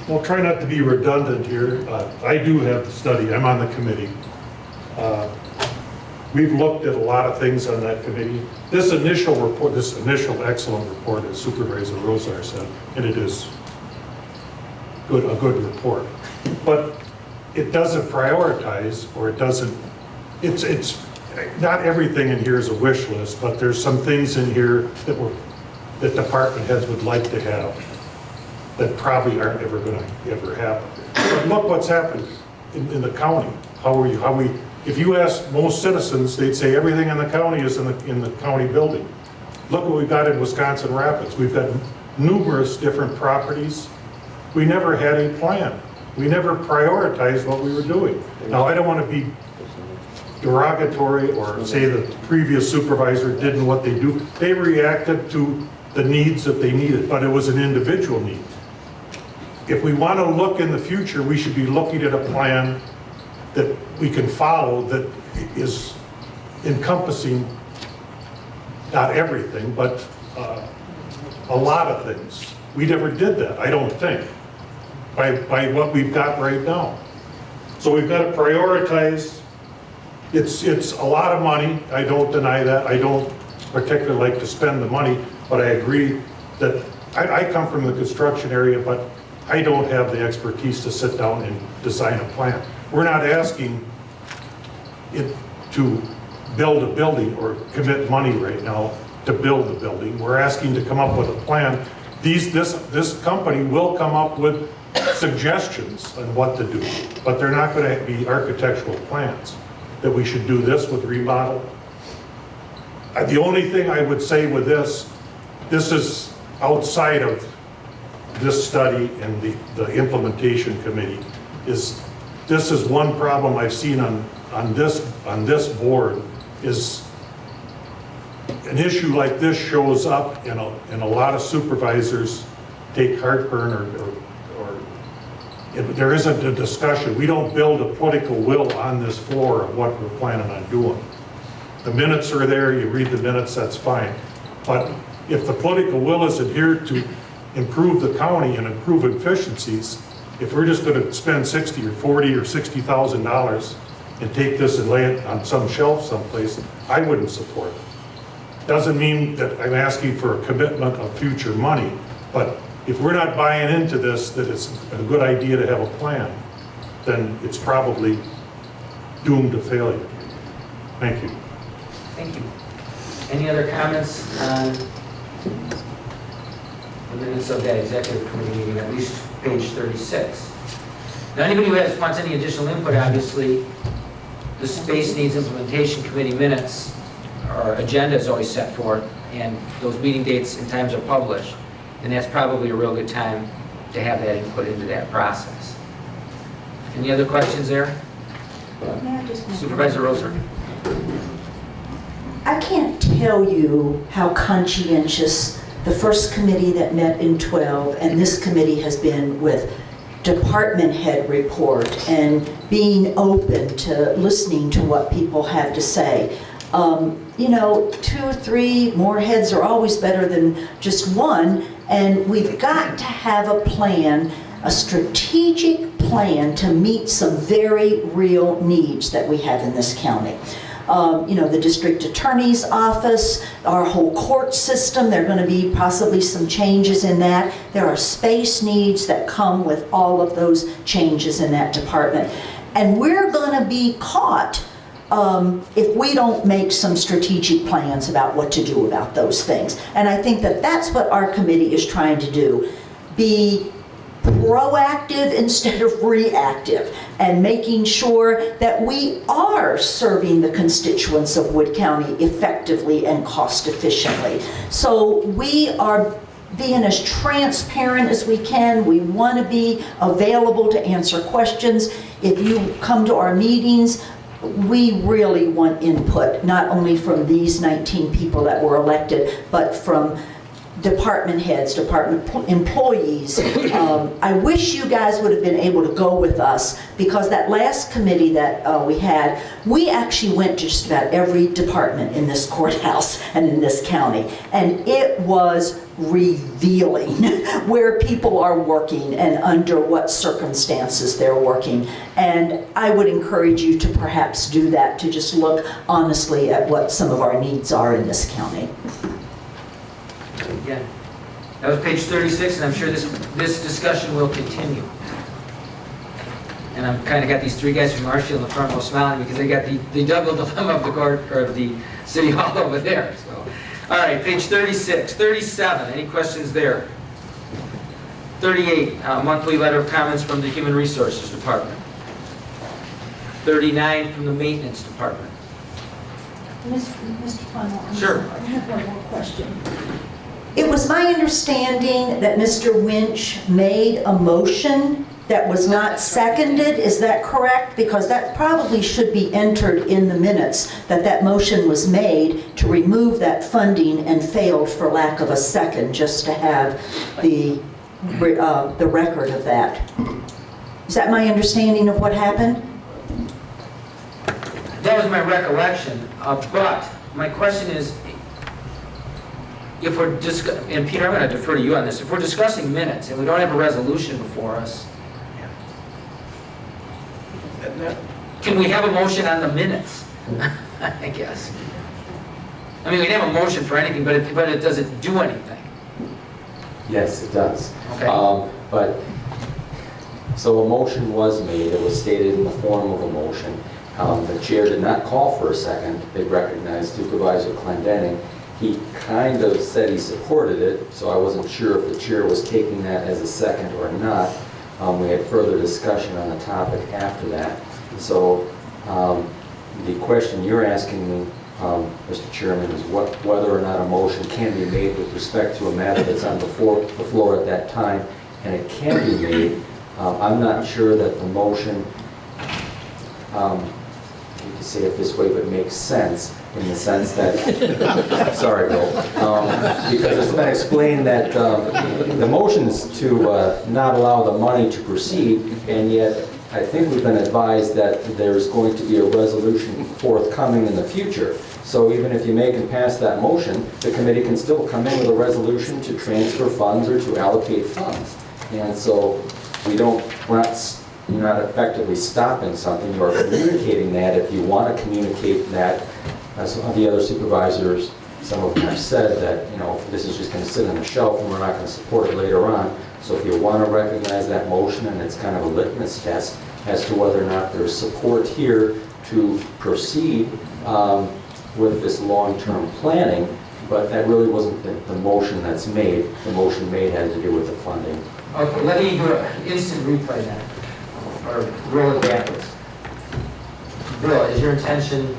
[SPEAKER 15] Well, try not to be redundant here. I do have the study. I'm on the committee. We've looked at a lot of things on that committee. This initial report, this initial excellent report, as Supervisor Rosar said, and it is a good report. But it doesn't prioritize, or it doesn't, it's not everything in here is a wish list, but there's some things in here that department heads would like to have that probably aren't ever going to ever happen. But look what's happened in the county. If you ask most citizens, they'd say everything in the county is in the county building. Look what we've got in Wisconsin Rapids. We've got numerous different properties. We never had a plan. We never prioritized what we were doing. Now, I don't want to be derogatory or say that the previous supervisor didn't what they do. They reacted to the needs that they needed, but it was an individual need. If we want to look in the future, we should be looking at a plan that we can follow that is encompassing not everything, but a lot of things. We never did that, I don't think, by what we've got right now. So we've got to prioritize. It's a lot of money, I don't deny that. I don't particularly like to spend the money, but I agree that I come from the construction area, but I don't have the expertise to sit down and design a plan. We're not asking it to build a building or commit money right now to build the building. We're asking to come up with a plan. This company will come up with suggestions on what to do, but they're not going to be architectural plans. That we should do this with remodel. The only thing I would say with this is outside of this study and the implementation committee, is this is one problem I've seen on this board, is an issue like this shows up and a lot of supervisors take heartburn or there isn't a discussion. We don't build a political will on this floor of what we're planning on doing. The minutes are there, you read the minutes, that's fine. But if the political will is adhered to improve the county and improve efficiencies, if we're just gonna spend $60 or $40 or $60,000 and take this and lay it on some shelf someplace, I wouldn't support it. Doesn't mean that I'm asking for a commitment of future money, but if we're not buying into this, that it's a good idea to have a plan, then it's probably doomed to failure. Thank you.
[SPEAKER 1] Thank you. Any other comments on the minutes of that executive committee meeting, at least page 36? Now, anybody who wants any additional input, obviously, the Space Needs Implementation Committee minutes, our agenda is always set forth, and those meeting dates and times are published, and that's probably a real good time to have that input into that process. Any other questions there? Supervisor Roser.
[SPEAKER 2] I can't tell you how conscientious the first committee that met in 12 and this committee has been with department head report and being open to listening to what people have to say. You know, 2 or 3 more heads are always better than just one, and we've got to have a plan, a strategic plan to meet some very real needs that we have in this county. You know, the district attorney's office, our whole court system, there are going to be possibly some changes in that. There are space needs that come with all of those changes in that department. And we're going to be caught if we don't make some strategic plans about what to do about those things. And I think that that's what our committee is trying to do. Be proactive instead of reactive, and making sure that we are serving the constituents of Wood County effectively and cost efficiently. So we are being as transparent as we can. We want to be available to answer questions. If you come to our meetings, we really want input, not only from these 19 people that were elected, but from department heads, department employees. I wish you guys would have been able to go with us, because that last committee that we had, we actually went to just about every department in this courthouse and in this county, and it was revealing where people are working and under what circumstances they're working. And I would encourage you to perhaps do that, to just look honestly at what some of our needs are in this county.
[SPEAKER 1] Again, that was page 36, and I'm sure this discussion will continue. And I've kind of got these 3 guys from Marshfield in the front row smiling because they got the double dilemma of the court, or of the city hall over there. So, all right, page 36, 37. Any questions there? 38, monthly letter of comments from the Human Resources Department. 39 from the Maintenance Department.
[SPEAKER 2] Mr. Funnell,
[SPEAKER 1] Sure.
[SPEAKER 2] I have one more question. It was my understanding that Mr. Winch made a motion that was not seconded. Is that correct? Because that probably should be entered in the minutes, that that motion was made to remove that funding and failed for lack of a second, just to have the record of that. Is that my understanding of what happened?
[SPEAKER 1] That was my recollection, but my question is, if we're and Peter, I'm going to defer to you on this. If we're discussing minutes and we don't have a resolution before us, can we have a motion on the minutes? I guess. I mean, we can have a motion for anything, but it doesn't do anything.
[SPEAKER 16] Yes, it does.
[SPEAKER 1] Okay.
[SPEAKER 16] So a motion was made. It was stated in the form of a motion. The chair did not call for a second. They recognized Supervisor Clendenning. He kind of said he supported it, so I wasn't sure if the chair was taking that as a second or not. We had further discussion on the topic after that. So the question you're asking me Mr. Chairman, is whether or not a motion can be made with respect to a matter that's on the floor at that time, and it can be made. I'm not sure that the motion, you can say it this way, but makes sense in the sense that, sorry, Bill, because it's been explained that the motion's to not allow the money to proceed, and yet I think we've been advised that there's going to be a resolution forthcoming in the future. So even if you make and pass that motion, the committee can still come in with a resolution to transfer funds or to allocate funds. And so you're not effectively stopping something, you are communicating that. If you want to communicate that, as the other supervisors, some of them have said that, this is just going to sit on the shelf and we're not going to support it later on. So if you want to recognize that motion, and it's kind of a litmus test as to whether or not there's support here to proceed with this long-term planning, but that really wasn't the motion that's made. The motion made had to do with the funding.
[SPEAKER 1] Okay, let me do an instant replay then, or roll it backwards. Bill, is your intention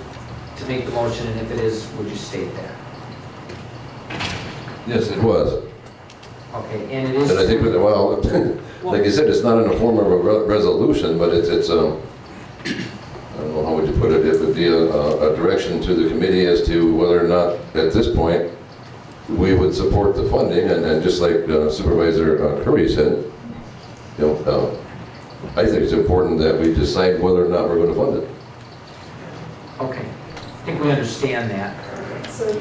[SPEAKER 1] to make the motion, and if it is, would you state that?
[SPEAKER 10] Yes, it was.
[SPEAKER 1] Okay, and it is...
[SPEAKER 10] And I think, well, like you said, it's not in the form of a resolution, but it's I don't know, how would you put it? It would be a direction to the committee as to whether or not, at this point, we would support the funding, and just like Supervisor Curry said, I think it's important that we decide whether or not we're going to fund it.
[SPEAKER 1] Okay, I think we understand that.
[SPEAKER 9] So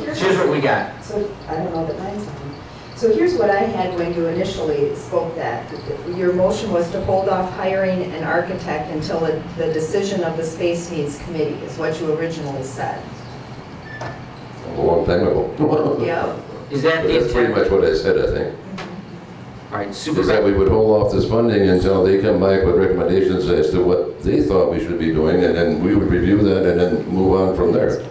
[SPEAKER 1] Here's what we got.
[SPEAKER 9] So, I don't know that mine's on. So here's what I had when you initially spoke that. Your motion was to hold off hiring an architect until the decision of the Space Needs Committee, is what you originally said.
[SPEAKER 10] A long time ago.
[SPEAKER 9] Yeah.
[SPEAKER 1] Is that
[SPEAKER 10] But
[SPEAKER 1] the
[SPEAKER 10] that's pretty
[SPEAKER 1] intent?
[SPEAKER 10] much what I said, I think.
[SPEAKER 1] All right,
[SPEAKER 10] Is that
[SPEAKER 1] Supervisor...
[SPEAKER 10] we would hold off this funding until they come back with recommendations as to what they thought we should be doing, and then we would review that and then move on from there.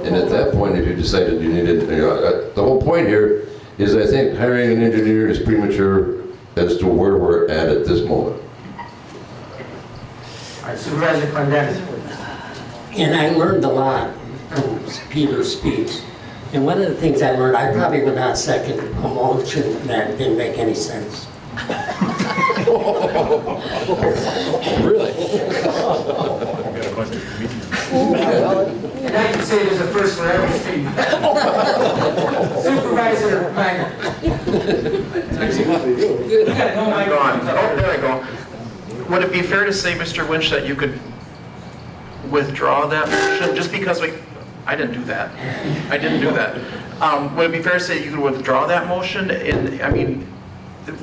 [SPEAKER 10] And at that point, if you decided you needed, the whole point here is, I think hiring an engineer is premature as to where we're at this moment.
[SPEAKER 1] All right, Supervisor Clendenin.
[SPEAKER 12] And I learned a lot from Peter's speech. And one of the things I learned, I probably would not second a motion that didn't make any sense.
[SPEAKER 13] Really?
[SPEAKER 1] And I can say there's a first for everything. Supervisor Minor.
[SPEAKER 5] There I go. Would it be fair to say, Mr. Winch, that you could withdraw that motion, just because I didn't do that. I didn't do that. Would it be fair to say you could withdraw that motion? And, I mean,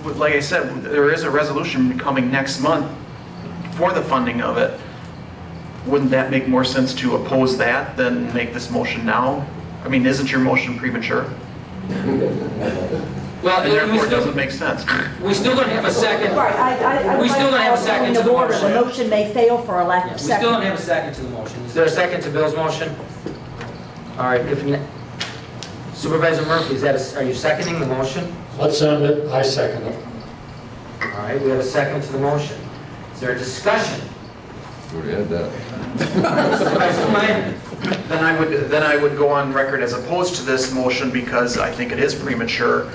[SPEAKER 5] like I said, there is a resolution coming next month for the funding of it. Wouldn't that make more sense to oppose that than make this motion now? I mean, isn't your motion premature?
[SPEAKER 1] Well,
[SPEAKER 5] And therefore, it doesn't make sense.
[SPEAKER 1] we still don't have a second.
[SPEAKER 2] Right, I
[SPEAKER 1] We
[SPEAKER 2] would
[SPEAKER 1] still
[SPEAKER 2] like
[SPEAKER 1] don't have a
[SPEAKER 2] to
[SPEAKER 1] second
[SPEAKER 2] call
[SPEAKER 1] to the
[SPEAKER 2] order.
[SPEAKER 1] motion.
[SPEAKER 2] The motion may fail for a lack
[SPEAKER 1] Yeah,
[SPEAKER 2] of
[SPEAKER 1] we still don't
[SPEAKER 2] second.
[SPEAKER 1] have a second to the motion. Is there a second to Bill's motion? All right, Supervisor Murphy, are you seconding the motion?
[SPEAKER 14] Let's end it, I second it.
[SPEAKER 1] All right, we have a second to the motion. Is there a discussion?
[SPEAKER 10] We already had that.
[SPEAKER 1] Supervisor Minor.
[SPEAKER 5] Then I would go on record as opposed to this motion, because I think it is premature,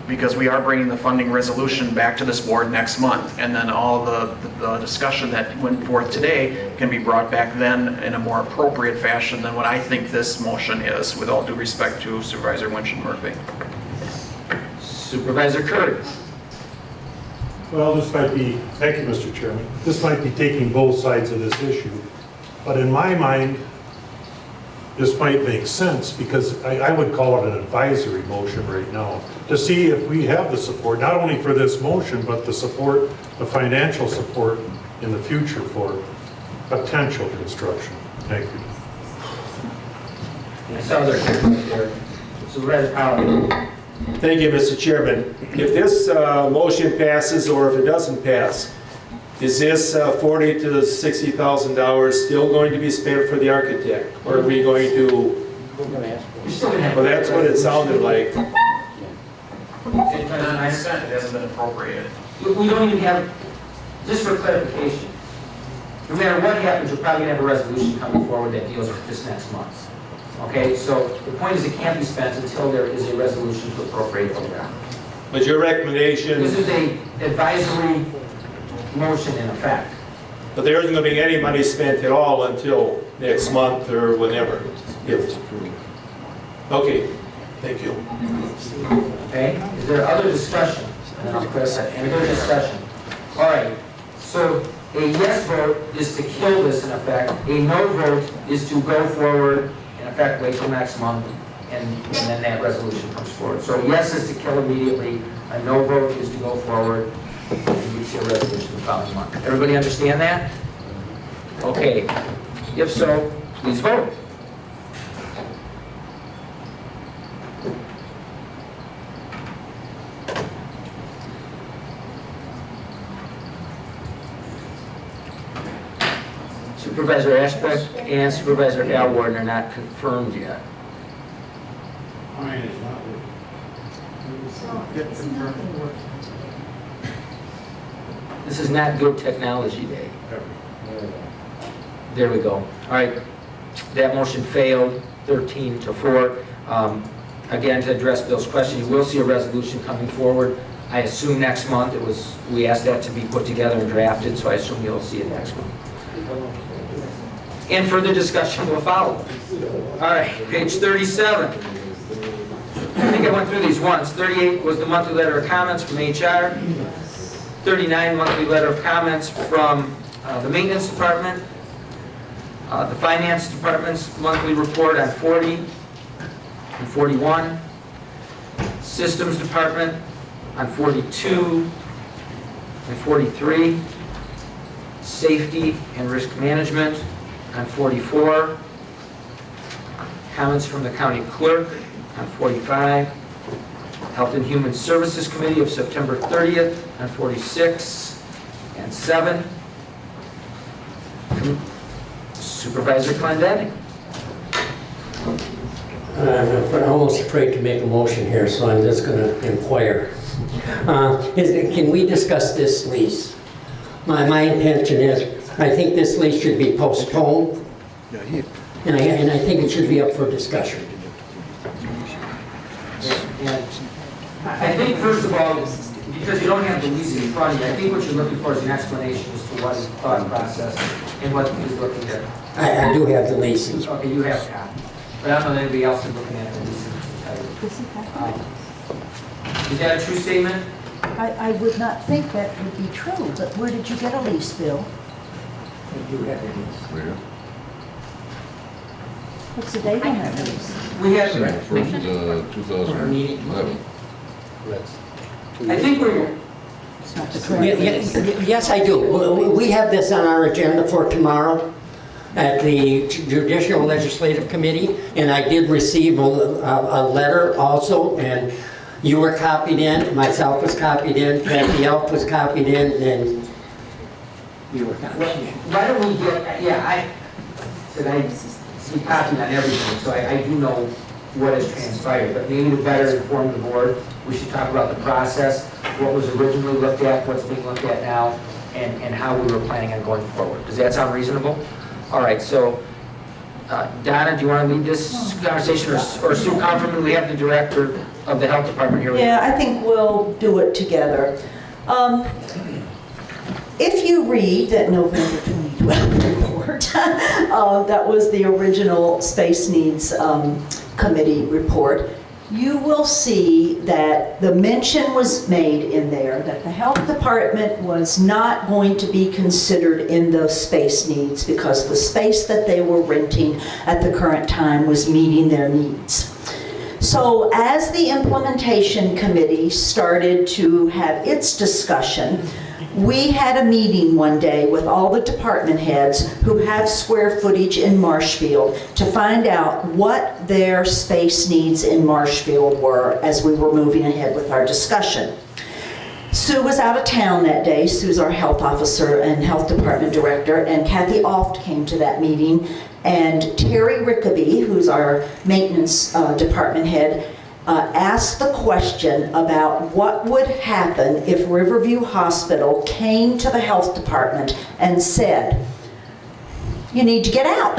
[SPEAKER 5] because we are bringing the funding resolution back to this board next month, and then all the discussion that went forth today can be brought back then in a more appropriate fashion than what I think this motion is, with all due respect to Supervisor Winch and Murphy.
[SPEAKER 1] Supervisor Curry.
[SPEAKER 15] Well, this might be, thank you, Mr. Chairman, this might be taking both sides of this issue, but in my mind, this might make sense, because I would call it an advisory motion right now, to see if we have the support, not only for this motion, but the support, the financial support in the future for potential construction. Thank you.
[SPEAKER 1] I saw their hand there. Supervisor Powell.
[SPEAKER 6] Thank you, Mr. Chairman. If this motion passes, or if it doesn't pass, is this $40,000 to $60,000 still going to be spent for the architect? Or are we going to, well, that's what it sounded like.
[SPEAKER 5] It hasn't been appropriated.
[SPEAKER 1] We don't even have, just for clarification, no matter what happens, you're probably gonna have a resolution coming forward that deals with this next month. Okay, so the point is it can't be spent until there is a resolution to appropriate the ground.
[SPEAKER 17] But your recommendation,
[SPEAKER 1] This is a advisory motion in effect.
[SPEAKER 17] but there isn't going to be any money spent at all until next month or whenever. If- Okay, thank you.
[SPEAKER 1] Okay, is there other discussion? And I'll press that. Any other discussion? All right, so a yes vote is to kill this in effect. A no vote is to go forward, in effect, wait till next month, and then that resolution comes forward. So a yes is to kill immediately, a no vote is to go forward, and you see a resolution the following month. Everybody understand that? Okay, if so, please vote. Supervisor Ashbeck and Supervisor Alwarden are not confirmed yet. This is not good technology day. There we go. All right, that motion failed, 13-4. Again, to address Bill's question, you will see a resolution coming forward. I assume next month. We asked that to be put together and drafted, so I assume you'll see it next month. And further discussion will follow. All right, page 37. I think I went through these once. 38 was the monthly letter of comments from HR. 39, monthly letter of comments from the maintenance department. The finance department's monthly report on 40 and 41. Systems department on 42 and 43. Safety and risk management on 44. Comments from the county clerk on 45. Health and Human Services Committee of September 30th on 46 and 7. Supervisor Clendenning.
[SPEAKER 12] I'm almost afraid to make a motion here, so I'm just going to inquire. Can we discuss this lease? My intention is, I think this lease should be postponed, and I think it should be up for discussion.
[SPEAKER 1] I think, first of all, because you don't have the lease in front of you, I think what you're looking for is an explanation as to what is the thought process and what he's looking at.
[SPEAKER 12] I do have the leasing.
[SPEAKER 1] Okay, you have that. But I don't know that anybody else is looking at the leasing. Is that a true statement?
[SPEAKER 2] I would not think that would be true, but where did you get a lease, Bill?
[SPEAKER 12] I do have the lease.
[SPEAKER 2] What's the date on that lease?
[SPEAKER 1] We have,
[SPEAKER 10] First, 2011.
[SPEAKER 1] I think we're,
[SPEAKER 2] It's not the correct.
[SPEAKER 12] Yes, I do. We have this on our agenda for tomorrow at the Judicial Legislative Committee, and I did receive a letter also, and you were copied in, myself was copied in, Kathy Elk was copied in, and you were copied in.
[SPEAKER 1] why don't we get, yeah, I said I see copied on everything, so I do know what has transpired, but maybe to better inform the board, we should talk about the process, what was originally looked at, what's being looked at now, and how we were planning on going forward. Does that sound reasonable? All right, so Donna, do you want to lead this conversation, or Sue Conferman? We have the director of the health department here.
[SPEAKER 2] Yeah, I think we'll do it together. If you read that November 2012 report, that was the original Space Needs Committee report, you will see that the mention was made in there that the health department was not going to be considered in those space needs because the space that they were renting at the current time was meeting their needs. So as the implementation committee started to have its discussion, we had a meeting one day with all the department heads who have square footage in Marshfield to find out what their space needs in Marshfield were as we were moving ahead with our discussion. Sue was out of town that day. Sue's our health officer and health department director, and Kathy Oft came to that meeting, and Terry Rickaby, who's our maintenance department head, asked the question about what would happen if Riverview Hospital came to the health department and said, you need to get out.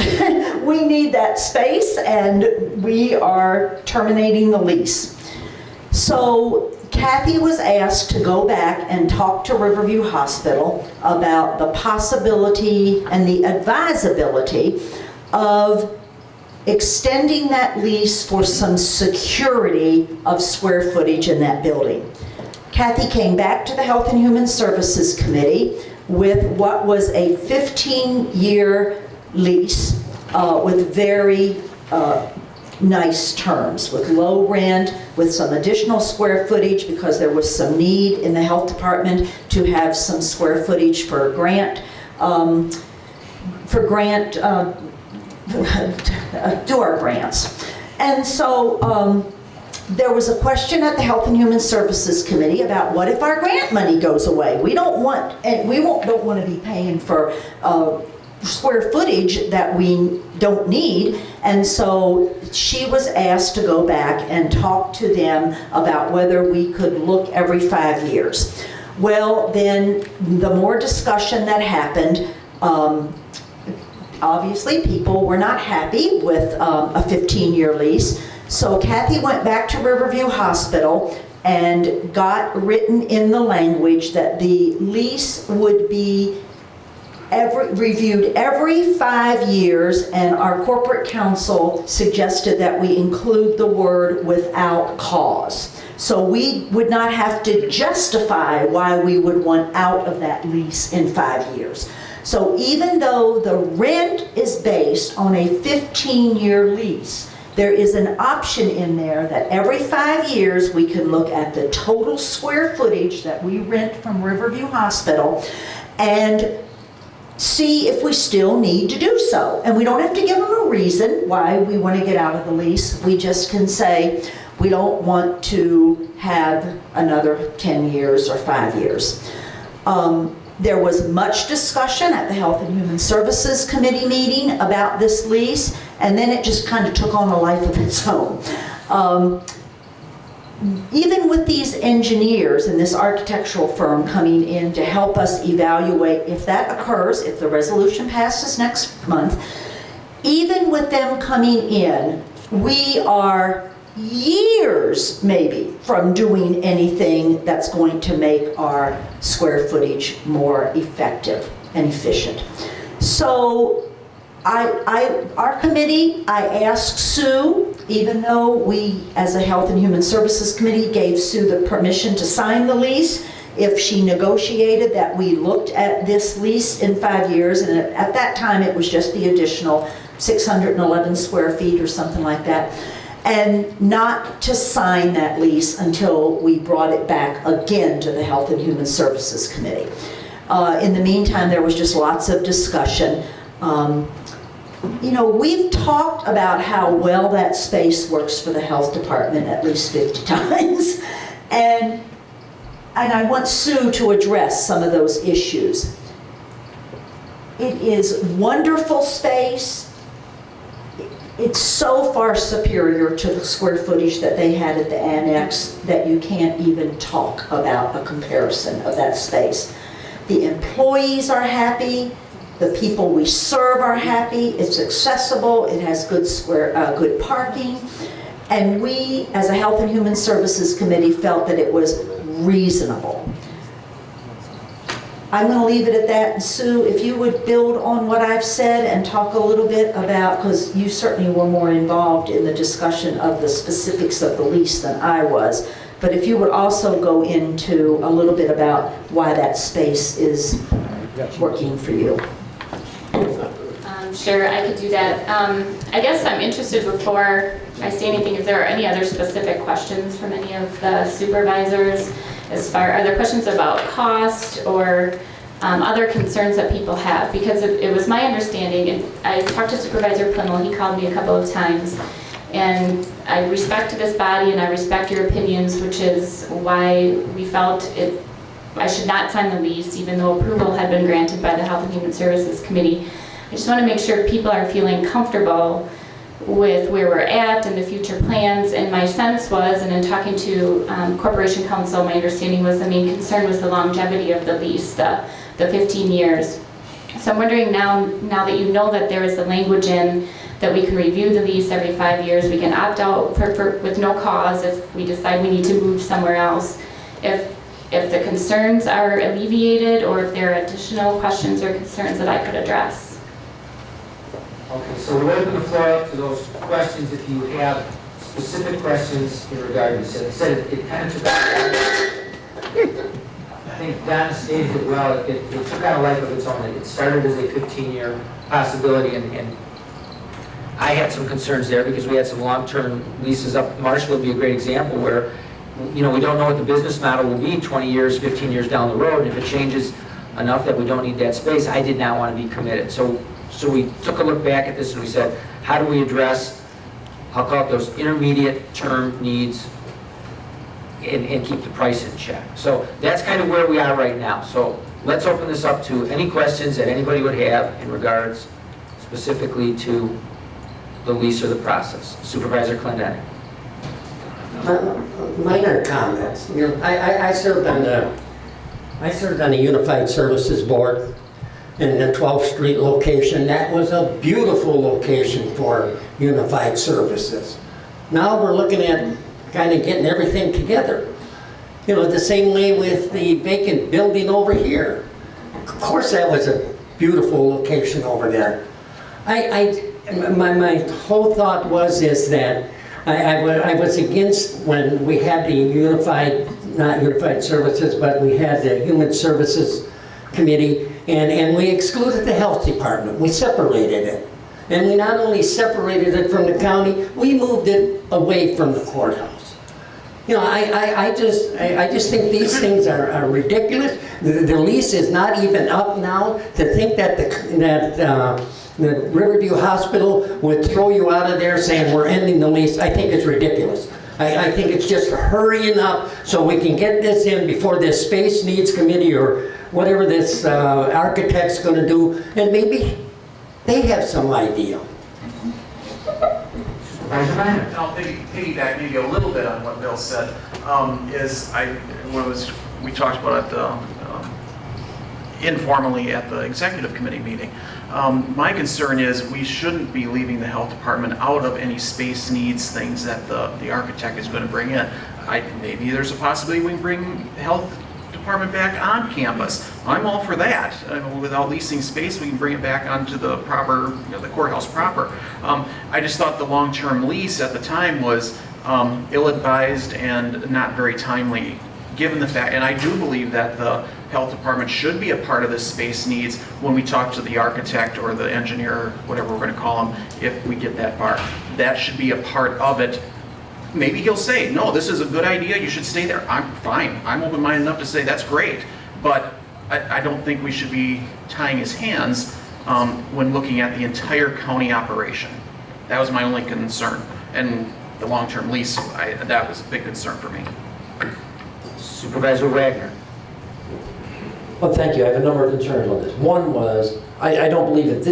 [SPEAKER 2] We need that space, and we are terminating the lease. So Kathy was asked to go back and talk to Riverview Hospital about the possibility and the advisability of extending that lease for some security of square footage in that building. Kathy came back to the Health and Human Services Committee with what was a 15-year lease with very nice terms, with low rent, with some additional square footage because there was some need in the health department to have some square footage for grant, do our grants. And so there was a question at the Health and Human Services Committee about what if our grant money goes away? We don't want, and we don't want to be paying for square footage that we don't need. And so she was asked to go back and talk to them about whether we could look every 5 years. Well, then the more discussion that happened, obviously people were not happy with a 15-year lease. So Kathy went back to Riverview Hospital and got written in the language that the lease would be reviewed every 5 years, and our corporate counsel suggested that we include the word without cause. So we would not have to justify why we would want out of that lease in 5 years. So even though the rent is based on a 15-year lease, there is an option in there that every 5 years we can look at the total square footage that we rent from Riverview Hospital and see if we still need to do so. And we don't have to give them a reason why we want to get out of the lease. We just can say we don't want to have another 10 years or 5 years. There was much discussion at the Health and Human Services Committee meeting about this lease, and then it just kind of took on a life of its own. Even with these engineers and this architectural firm coming in to help us evaluate if that occurs, if the resolution passes next month, even with them coming in, we are years maybe from doing anything that's going to make our square footage more effective and efficient. So our committee, I asked Sue, even though we as a Health and Human Services Committee gave Sue the permission to sign the lease, if she negotiated that we looked at this lease in 5 years, and at that time it was just the additional 611 square feet or something like that, and not to sign that lease until we brought it back again to the Health and Human Services Committee. In the meantime, there was just lots of discussion. You know, we've talked about how well that space works for the health department at least 50 times. And I want Sue to address some of those issues. It is wonderful space. It's so far superior to the square footage that they had at the annex that you can't even talk about a comparison of that space. The employees are happy. The people we serve are happy. It's accessible. It has good parking. And we, as a Health and Human Services Committee, felt that it was reasonable. I'm going to leave it at that. And Sue, if you would build on what I've said and talk a little bit about, because you certainly were more involved in the discussion of the specifics of the lease than I was, but if you would also go into a little bit about why that space is working for you.
[SPEAKER 18] Sure, I could do that. I guess I'm interested, before I say anything, if there are any other specific questions from any of the supervisors. Are there questions about cost or other concerns that people have? Because it was my understanding, and I talked to Supervisor Plimmel, he called me a couple of times, and I respect this body and I respect your opinions, which is why we felt I should not sign the lease, even though approval had been granted by the Health and Human Services Committee. I just want to make sure people are feeling comfortable with where we're at and the future plans. And my sense was, and in talking to Corporation Counsel, my understanding was the main concern was the longevity of the lease, the 15 years. So I'm wondering now that you know that there is the language in that we can review the lease every 5 years, we can opt out with no cause if we decide we need to move somewhere else. If the concerns are alleviated, or if there are additional questions or concerns that I could address.
[SPEAKER 1] Okay, so we'll open the floor up to those questions if you have specific questions in regard to this. It kind of took out, I think Don stated it well, it took on a life of its own. It started as a 15-year possibility, and I had some concerns there because we had some long-term leases up. Marshall would be a great example where, you know, we don't know what the business model will be 20 years, 15 years down the road. And if it changes enough that we don't need that space, I did not want to be committed. So we took a look back at this and we said, how do we address, I'll call it those intermediate term needs and keep the price in check. So that's kind of where we are right now. So let's open this up to any questions that anybody would have in regards specifically to the lease or the process. Supervisor Clendenning.
[SPEAKER 12] Minor comments. You know, I served on the Unified Services Board in the 12th Street location. That was a beautiful location for Unified Services. Now we're looking at kind of getting everything together. You know, the same way with the vacant building over here. Of course, that was a beautiful location over there. My whole thought is that I was against when we had the not Unified Services, but we had the Human Services Committee, and we excluded the Health Department. We separated it. And we not only separated it from the county, we moved it away from the courthouse. You know, I just think these things are ridiculous. The lease is not even up now. To think that the Riverview Hospital would throw you out of there saying we're ending the lease, I think it's ridiculous. I think it's just hurrying up so we can get this in before this Space Needs Committee or whatever this architect's going to do, and maybe they have some idea.
[SPEAKER 5] I'll piggyback maybe a little bit on what Bill said. We talked about it informally at the executive committee meeting. My concern is we shouldn't be leaving the health department out of any space needs things that the architect is going to bring in. Maybe there's a possibility we can bring health department back on campus. I'm all for that. Without leasing space, we can bring it back onto the proper, the courthouse proper. I just thought the long-term lease at the time was ill-advised and not very timely, given the fact, and I do believe that the health department should be a part of this space needs when we talk to the architect or the engineer, whatever we're going to call him, if we get that far. That should be a part of it. Maybe he'll say, no, this is a good idea, you should stay there. I'm fine. I'm open-minded enough to say that's great. But I don't think we should be tying his hands when looking at the entire county operation. That was my only concern. And the long-term lease, that was a big concern for me.
[SPEAKER 1] Supervisor Wagner.
[SPEAKER 13] Well, thank you. I have a number of concerns on this. One was, I don't believe that at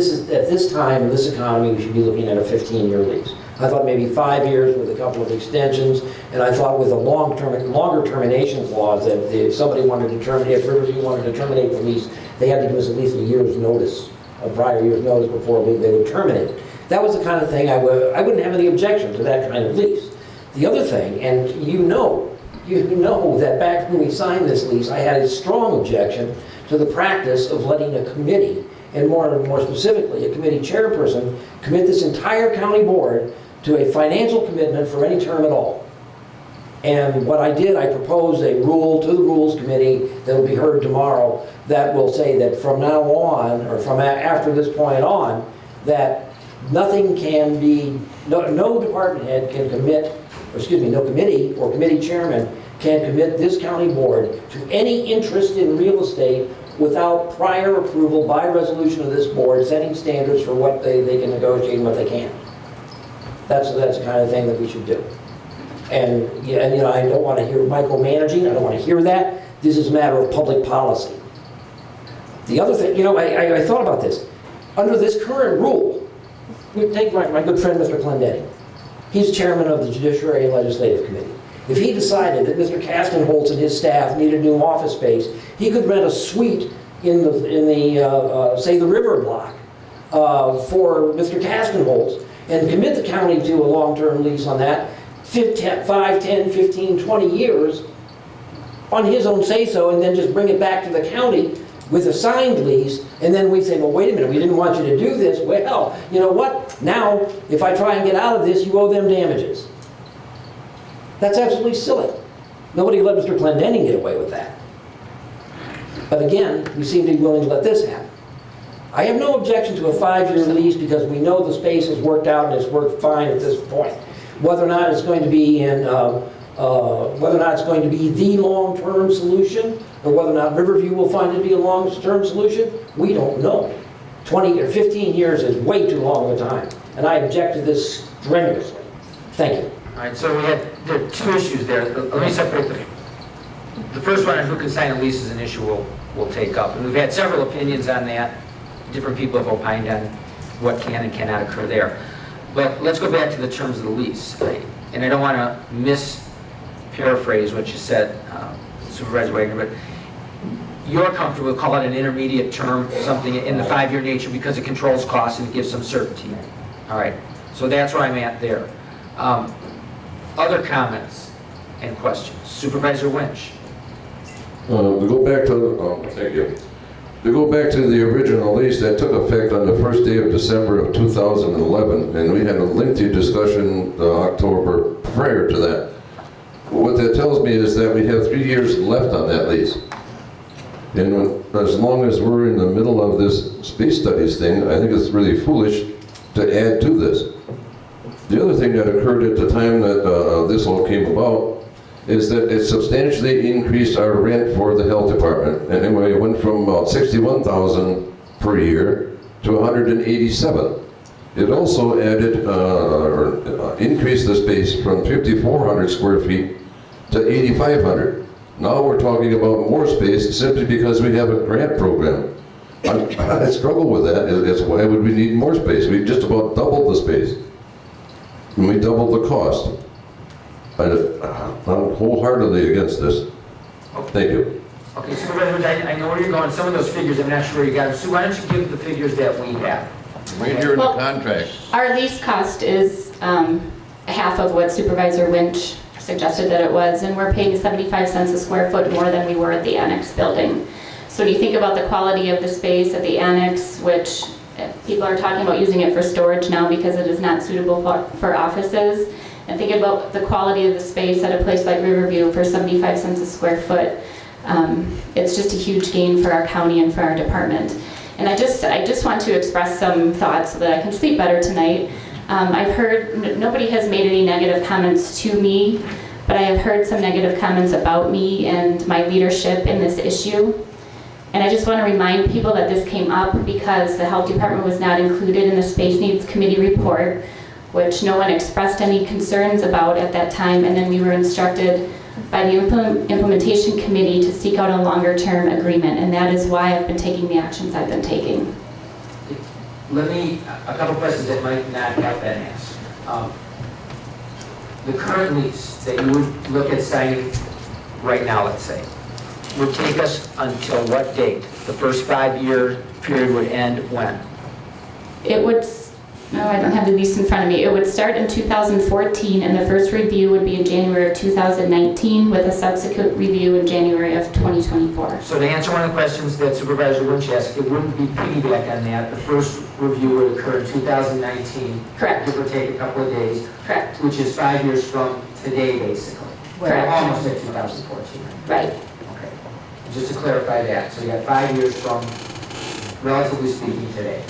[SPEAKER 13] this time in this economy, we should be looking at a 15-year lease. I thought maybe 5 years with a couple of extensions, and I thought with a longer termination clause that if somebody wanted to terminate, if Riverview wanted to terminate the lease, they had to give us at least a year's notice, a prior year's notice before they would terminate. That was the kind of thing I wouldn't have any objection to that kind of lease. The other thing, and you know that back when we signed this lease, I had a strong objection to the practice of letting a committee, and more specifically, a committee chairperson, commit this entire county board to a financial commitment for any term at all. And what I did, I proposed a rule to the Rules Committee that will be heard tomorrow that will say that from now on, or from after this point on, that nothing can be, no department head can commit, or excuse me, no committee or committee chairman can commit this county board to any interest in real estate without prior approval by resolution of this board setting standards for what they can negotiate and what they can't. That's the kind of thing that we should do. And I don't want to hear micromanaging. I don't want to hear that. This is a matter of public policy. The other thing, I thought about this. Under this current rule, we take my good friend, Mr. Clendenning. He's chairman of the Judiciary and Legislative Committee. If he decided that Mr. Kastenholz and his staff needed new office space, he could rent a suite in the say, the river block for Mr. Castenholz and commit the county to a long-term lease on that, 5, 10, 15, 20 years on his own say-so, and then just bring it back to the county with a signed lease, and then we say, well, wait a minute, we didn't want you to do this. Well, you know what? Now, if I try and get out of this, you owe them damages. That's absolutely silly. Nobody let Mr. Clendenning get away with that. But again, we seem to be willing to let this happen. I have no objection to a 5-year lease because we know the space has worked out and it's worked fine at this point. Whether or not it's going to be in, whether or not it's going to be the long-term solution, or whether or not Riverview will find it to be a long-term solution, we don't know. 20 or 15 years is way too long of a time, and I object to this strenuously. Thank you.
[SPEAKER 1] All right, so there are two issues there. Let me separate them. The first one on who can sign a lease is an issue we'll take up. And we've had several opinions on that. Different people have opined on what can and cannot occur there. But let's go back to the terms of the lease. And I don't want to paraphrase what you said, Supervisor Wagner, but you're comfortable, call it an intermediate term, something in the 5-year nature because it controls costs and it gives some certainty. All right, so that's where I'm at there. Other comments and questions? Supervisor Winch.
[SPEAKER 10] To go back to, thank you. To go back to the original lease that took effect on the first day of December of 2011, and we had a lengthy discussion October prior to that. What that tells me is that we have 3 years left on that lease. And as long as we're in the middle of this space studies thing, I think it's really foolish to add to this. The other thing that occurred at the time that this all came about is that it substantially increased our rent for the health department. And anyway, it went from about $61,000 per year to $187,000. It also added, increased the space from 5,400 square feet to 8,500. Now we're talking about more space simply because we have a grant program. I struggle with that. It's why would we need more space? We just about doubled the space. And we doubled the cost. I'm wholeheartedly against this. Thank you.
[SPEAKER 1] Okay, Supervisor, I know where you're going. Some of those figures, I'm not sure you got them. So why don't you give the figures that we have?
[SPEAKER 11] Right here in the contract.
[SPEAKER 18] Our lease cost is half of what Supervisor Winch suggested that it was, and we're paying 75 cents a square foot more than we were at the annex building. So when you think about the quality of the space at the annex, which people are talking about using it for storage now because it is not suitable for offices, and think about the quality of the space at a place like Riverview for 75 cents a square foot, it's just a huge gain for our county and for our department. And I just want to express some thoughts so that I can sleep better tonight. I've heard, nobody has made any negative comments to me, but I have heard some negative comments about me and my leadership in this issue. And I just want to remind people that this came up because the health department was not included in the Space Needs Committee report, which no one expressed any concerns about at that time, and then we were instructed by the implementation committee to seek out a longer-term agreement, and that is why I've been taking the actions I've been taking.
[SPEAKER 1] A couple questions that might not have been asked. The current lease that you would look at signing right now, let's say, would take us until what date? The first 5-year period would end when?
[SPEAKER 18] It would, no, I don't have the lease in front of me. It would start in 2014, and the first review would be in January of 2019, with a subsequent review in January of 2024.
[SPEAKER 1] So to answer one of the questions that Supervisor Winch asked, it wouldn't be piggyback on that. The first review would occur in 2019.
[SPEAKER 18] Correct.
[SPEAKER 1] It would take a couple of days.
[SPEAKER 18] Correct.
[SPEAKER 1] Which is 5 years from today, basically.
[SPEAKER 18] Correct.
[SPEAKER 1] Almost at 2014.
[SPEAKER 18] Right.
[SPEAKER 1] Okay. Just to clarify that. So you got 5 years from, relatively speaking, today.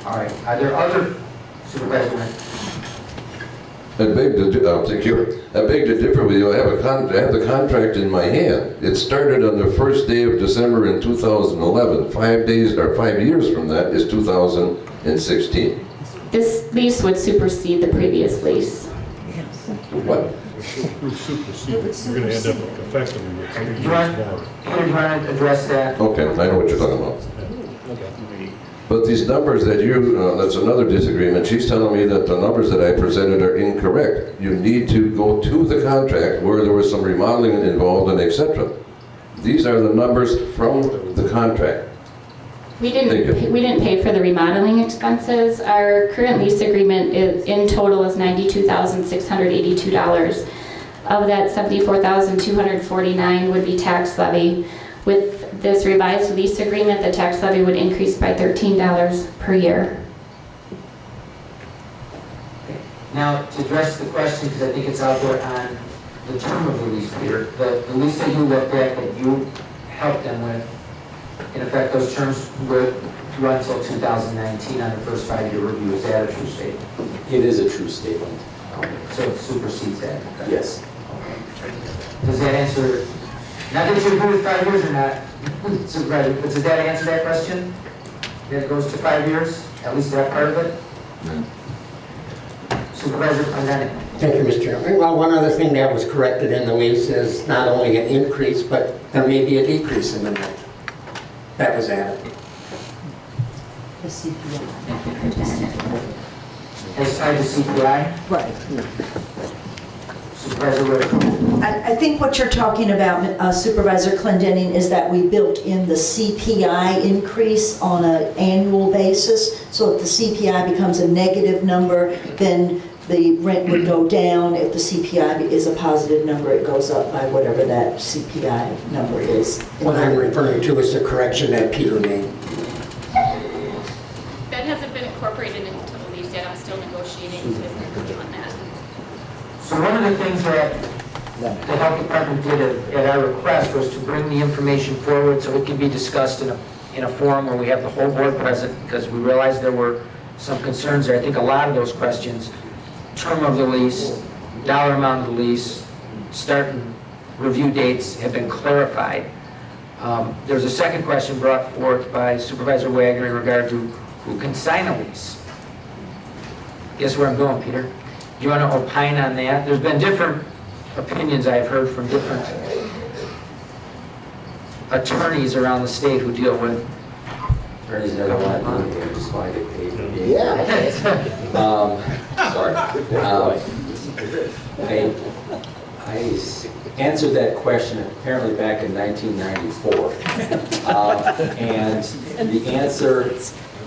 [SPEAKER 1] All right. Are there other, Supervisor Winch?
[SPEAKER 10] I beg to differ with you. I have the contract in my hand. It started on the first day of December in 2011. 5 days or 5 years from that is 2016.
[SPEAKER 18] This lease would supersede the previous lease.
[SPEAKER 10] What?
[SPEAKER 15] It would supersede. You're going to end up effectively with 3 years more.
[SPEAKER 1] Peter, do you want to address that?
[SPEAKER 10] Okay, I know what you're talking about. But these numbers that that's another disagreement. She's telling me that the numbers that I presented are incorrect. You need to go to the contract where there was some remodeling involved and etc. These are the numbers from the contract.
[SPEAKER 18] We
[SPEAKER 10] Thank you.
[SPEAKER 18] didn't pay for the remodeling expenses. Our current lease agreement is, in total, is $92,682. Of that, $74,249 would be tax levy. With this revised lease agreement, the tax levy would increase by $13 per year.
[SPEAKER 1] Now, to address the question, because I think it's out there on the term of the lease, Peter, the lease that you looked at, that you helped them with, in effect, those terms would run until 2019 on the first 5-year review. Is that a true statement?
[SPEAKER 16] It is a true statement.
[SPEAKER 1] So it supersedes that?
[SPEAKER 16] Yes.
[SPEAKER 1] Does that answer, not that you agree with 5 years or not, Supervisor, but does that answer that question? That it goes to 5 years, at least that part of it? Supervisor Clendenin.
[SPEAKER 12] Thank you, Mr. Chairman. Well, one other thing that was corrected in the lease is not only an increase, but there may be a decrease in the net. That was added.
[SPEAKER 2] The CPI.
[SPEAKER 1] As tied to CPI?
[SPEAKER 2] Right.
[SPEAKER 1] Supervisor Witt.
[SPEAKER 2] I think what you're talking about, Supervisor Clendenin, is that we built in the CPI increase on an annual basis. So if the CPI becomes a negative number, then the rent would go down. If the CPI is a positive number, it goes up by whatever that CPI number is.
[SPEAKER 12] What I'm referring to is the correction that Peter made.
[SPEAKER 18] That hasn't been incorporated into the lease yet. I'm still negotiating with on that.
[SPEAKER 1] So one of the things that the health department did at our request was to bring the information forward so it could be discussed in a forum where we have the whole board present, because we realized there were some concerns there. I think a lot of those questions, term of the lease, dollar amount of the lease, start and review dates have been clarified. There's a second question brought forth by Supervisor Wagner in regard to who can sign a lease. Guess where I'm going, Peter? Do you want to opine on that? There's been different opinions I've heard from different attorneys around the state who deal with.
[SPEAKER 16] Attorneys never want money, they just want to get paid.
[SPEAKER 1] Yeah.
[SPEAKER 16] Sorry. I answered that question apparently back in 1994. And the answer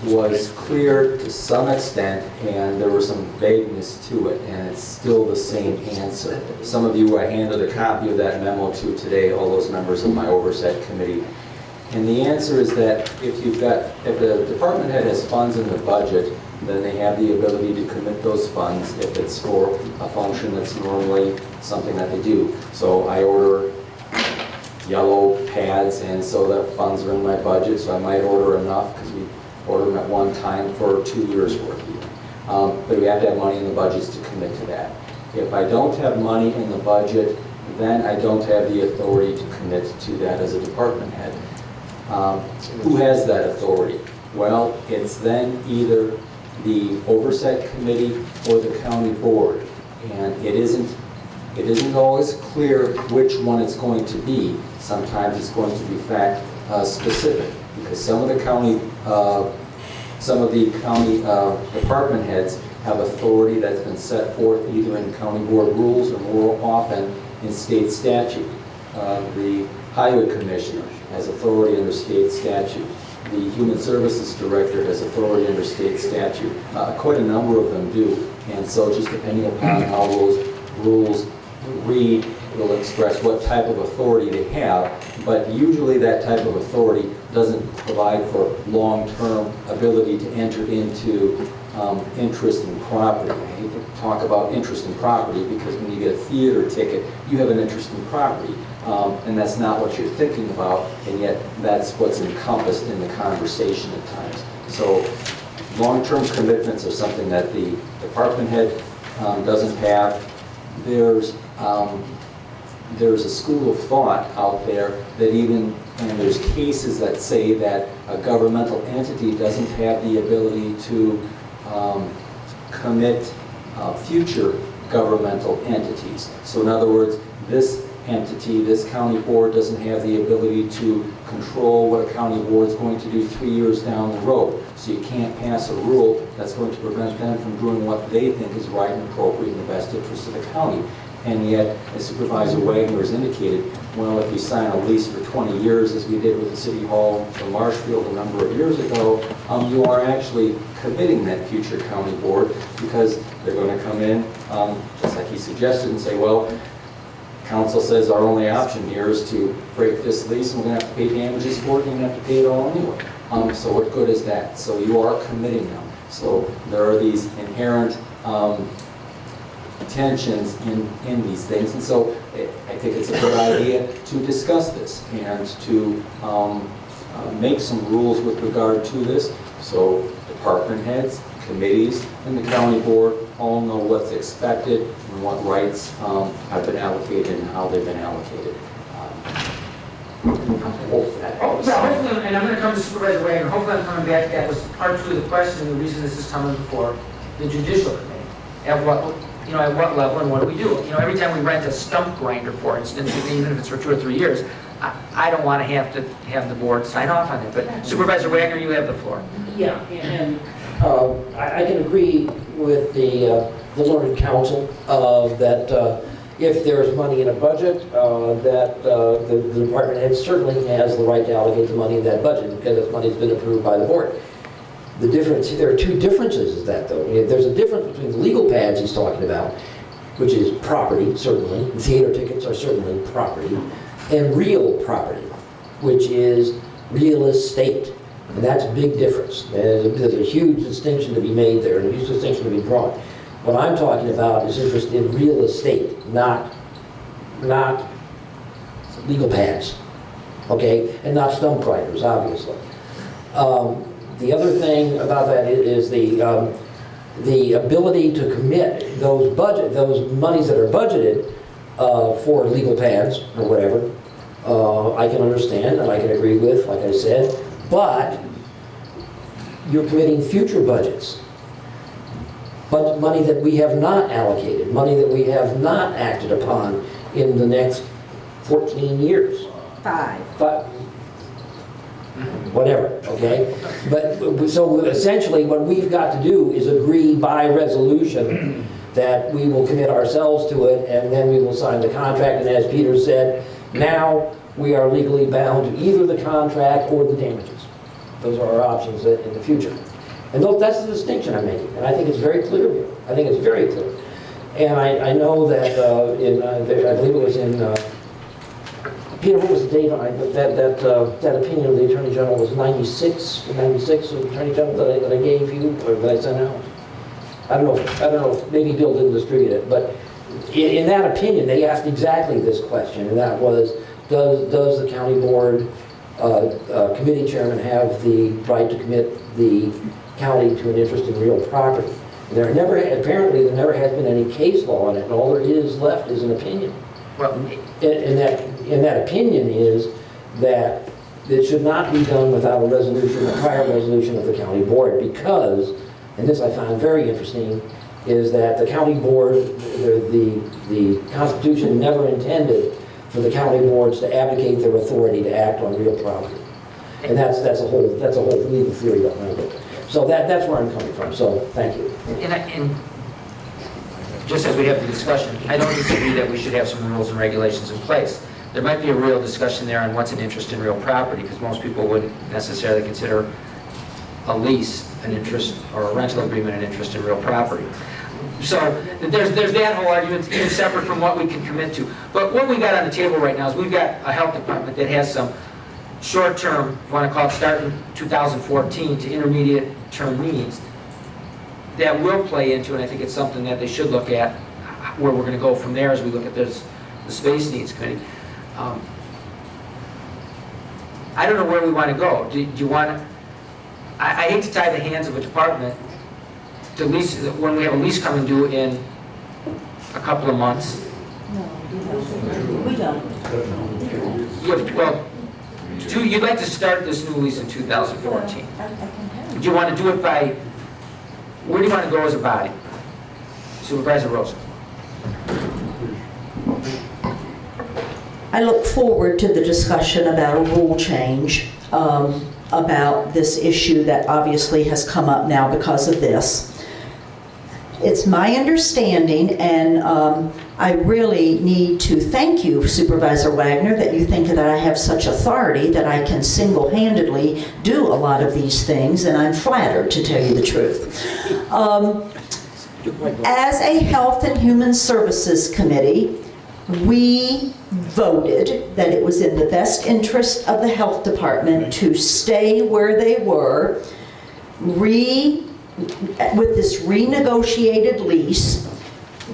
[SPEAKER 16] was clear to some extent, and there was some vagueness to it, and it's still the same answer. Some of you, I handed a copy of that memo to today, all those members of my oversight committee. And the answer is that if the department head has funds in the budget, then they have the ability to commit those funds if it's for a function that's normally something that they do. So I order yellow pads, and so the funds are in my budget, so I might order enough because we order them at one time for 2 years worth. But we have to have money in the budgets to commit to that. If I don't have money in the budget, then I don't have the authority to commit to that as a department head. Who has that authority? Well, it's then either the oversight committee or the county board. And it isn't always clear which one it's going to be. Sometimes it's going to be fact specific, because some of the county department heads have authority that's been set forth either in county board rules or more often in state statute. The highway commissioner has authority under state statute. The human services director has authority under state statute. Quite a number of them do. And so just depending upon how those rules read, will express what type of authority they have. But usually that type of authority doesn't provide for long-term ability to enter into interest in property. I hate to talk about interest in property because when you get a theater ticket, you have an interest in property. And that's not what you're thinking about, and yet that's what's encompassed in the conversation at times. So long-term commitments are something that the department head doesn't have. There's a school of thought out there that and there's cases that say that a governmental entity doesn't have the ability to commit future governmental entities. So in other words, this entity, this county board, doesn't have the ability to control what a county board is going to do 3 years down the road. So you can't pass a rule that's going to prevent them from doing what they think is right and appropriate in the best interest of the county. And yet, as Supervisor Wagner has indicated, well, if you sign a lease for 20 years, as we did with the City Hall for Marshfield a number of years ago, you are actually committing that future county board, because they're going to come in, just like he suggested, and say, well, council says our only option here is to break this lease, and we're going to have to pay damages for it, and we're going to have to pay it all anyway. So what good is that? So you are committing them. So there are these inherent tensions in these things, and so I think it's a good idea to discuss this and to make some rules with regard to this, so department heads, committees, and the county board all know what's expected and what rights have been allocated and how they've been allocated.
[SPEAKER 1] Hopefully, and I'm going to come to Supervisor Wagner, hopefully I'm coming back, that was part 2 of the question, the reason this is coming before the judicial committee. At what level and what do we do? Every time we rent a stump grinder, for instance, even if it's for 2 or 3 years, I don't want to have the board sign off on it. But Supervisor Wagner, you have the floor.
[SPEAKER 13] Yeah, and I can agree with the learned counsel that if there's money in a budget, that the department head certainly has the right to allocate the money in that budget because this money's been approved by the board. The difference, there are 2 differences is that though. There's a difference between the legal pads he's talking about, which is property, certainly. Theater tickets are certainly property. And real property, which is real estate. And that's a big difference. There's a huge distinction to be made there, and a huge distinction to be drawn. What I'm talking about is interest in real estate, not legal pads, okay? And not stump grinders, obviously. The other thing about that is the ability to commit those monies that are budgeted for legal pads or whatever. I can understand and I can agree with, like I said, but you're committing future budgets. But money that we have not allocated, money that we have not acted upon in the next 14 years.
[SPEAKER 2] 5.
[SPEAKER 13] Whatever, okay? But so essentially what we've got to do is agree by resolution that we will commit ourselves to it, and then we will sign the contract. And as Peter said, now we are legally bound to either the contract or the damages. Those are our options in the future. And that's the distinction I'm making, and I think it's very clear here. I think it's very clear. And I know that I believe it was in, Peter, what was the date on it? That opinion of the Attorney General was 96 of the Attorney General that I gave you, or that I sent out. I don't know if maybe Bill didn't distribute it, but in that opinion, they asked exactly this question, and that was, does the county board committee chairman have the right to commit the county to an interest in real property? And apparently there never has been any case law on it, and all there is left is an opinion.
[SPEAKER 1] Well,
[SPEAKER 13] and that opinion is that it should not be done without a resolution, a prior resolution of the county board, because, and this I found very interesting, is that the county board, the Constitution never intended for the county boards to abdicate their authority to act on real property. And that's a whole legal theory behind it. So that's where I'm coming from, so thank you.
[SPEAKER 1] And just as we have the discussion, I don't disagree that we should have some rules and regulations in place. There might be a real discussion there on what's an interest in real property, because most people wouldn't necessarily consider a lease an interest, or a rental agreement an interest in real property. So there's that whole argument, even separate from what we can commit to. But what we got on the table right now is we've got a health department that has some short-term, if you want to call it starting 2014 to intermediate term needs that will play into, and I think it's something that they should look at, where we're going to go from there as we look at this, the Space Needs Committee. I don't know where we want to go. Do you want to, I hate to tie the hands of a department to lease, when we have a lease coming due in a couple of months.
[SPEAKER 2] No, we don't.
[SPEAKER 1] Well, you'd like to start this new lease in 2014. Do you want to do it by, where do you want to go as a body? Supervisor Rosen.
[SPEAKER 2] I look forward to the discussion about a rule change, about this issue that obviously has come up now because of this. It's my understanding, and I really need to thank you, Supervisor Wagner, that you think that I have such authority that I can single-handedly do a lot of these things, and I'm flattered, to tell you the truth. As a Health and Human Services Committee, we voted that it was in the best interest of the health department to stay where they were, with this renegotiated lease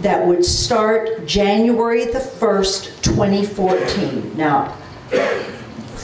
[SPEAKER 2] that would start January the 1st, 2014. Now,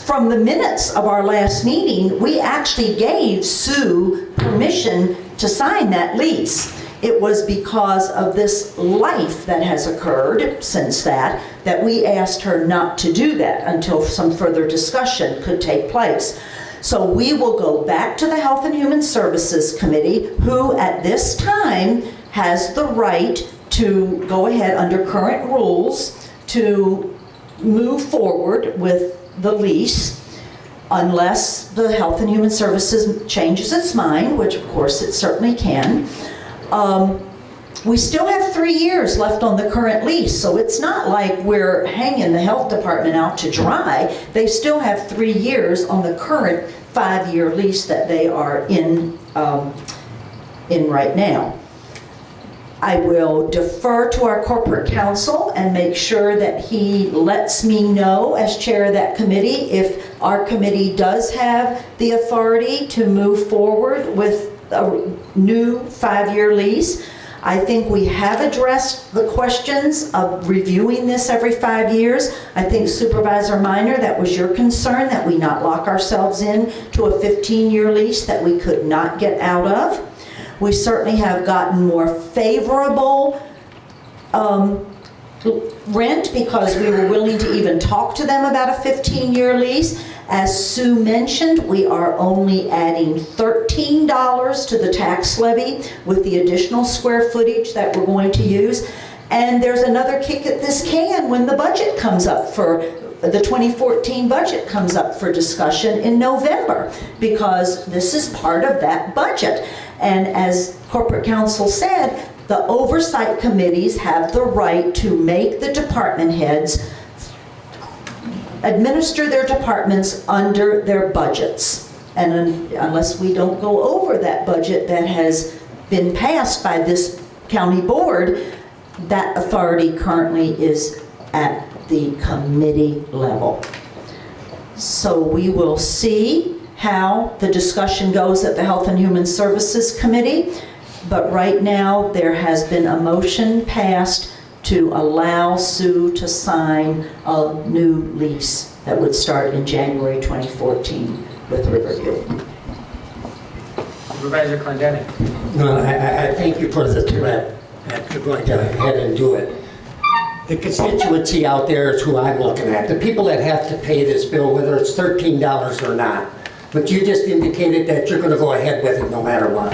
[SPEAKER 2] from the minutes of our last meeting, we actually gave Sue permission to sign that lease. It was because of this life that has occurred since that we asked her not to do that until some further discussion could take place. So we will go back to the Health and Human Services Committee, who at this time has the right to go ahead under current rules to move forward with the lease unless the Health and Human Services changes its mind, which of course it certainly can. We still have 3 years left on the current lease, so it's not like we're hanging the health department out to dry. They still have 3 years on the current 5-year lease that they are in right now. I will defer to our corporate counsel and make sure that he lets me know as chair of that committee if our committee does have the authority to move forward with a new 5-year lease. I think we have addressed the questions of reviewing this every 5 years. I think Supervisor Minor, that was your concern, that we not lock ourselves in to a 15-year lease that we could not get out of. We certainly have gotten more favorable rent because we were willing to even talk to them about a 15-year lease. As Sue mentioned, we are only adding $13 to the tax levy with the additional square footage that we're going to use. And there's another kick at this can when the budget comes up for the 2014 budget comes up for discussion in November, because this is part of that budget. And as corporate counsel said, the oversight committees have the right to make the department heads administer their departments under their budgets. And unless we don't go over that budget that has been passed by this county board, that authority currently is at the committee level. So we will see how the discussion goes at the Health and Human Services Committee, but right now there has been a motion passed to allow Sue to sign a new lease that would start in January 2014 with Riverview.
[SPEAKER 1] Supervisor Clendenning.
[SPEAKER 12] No, I thank you for the threat that you're going to go ahead and do it. The constituency out there is who I'm looking at. The people that have to pay this bill, whether it's $13 or not. But you just indicated that you're going to go ahead with it no matter what.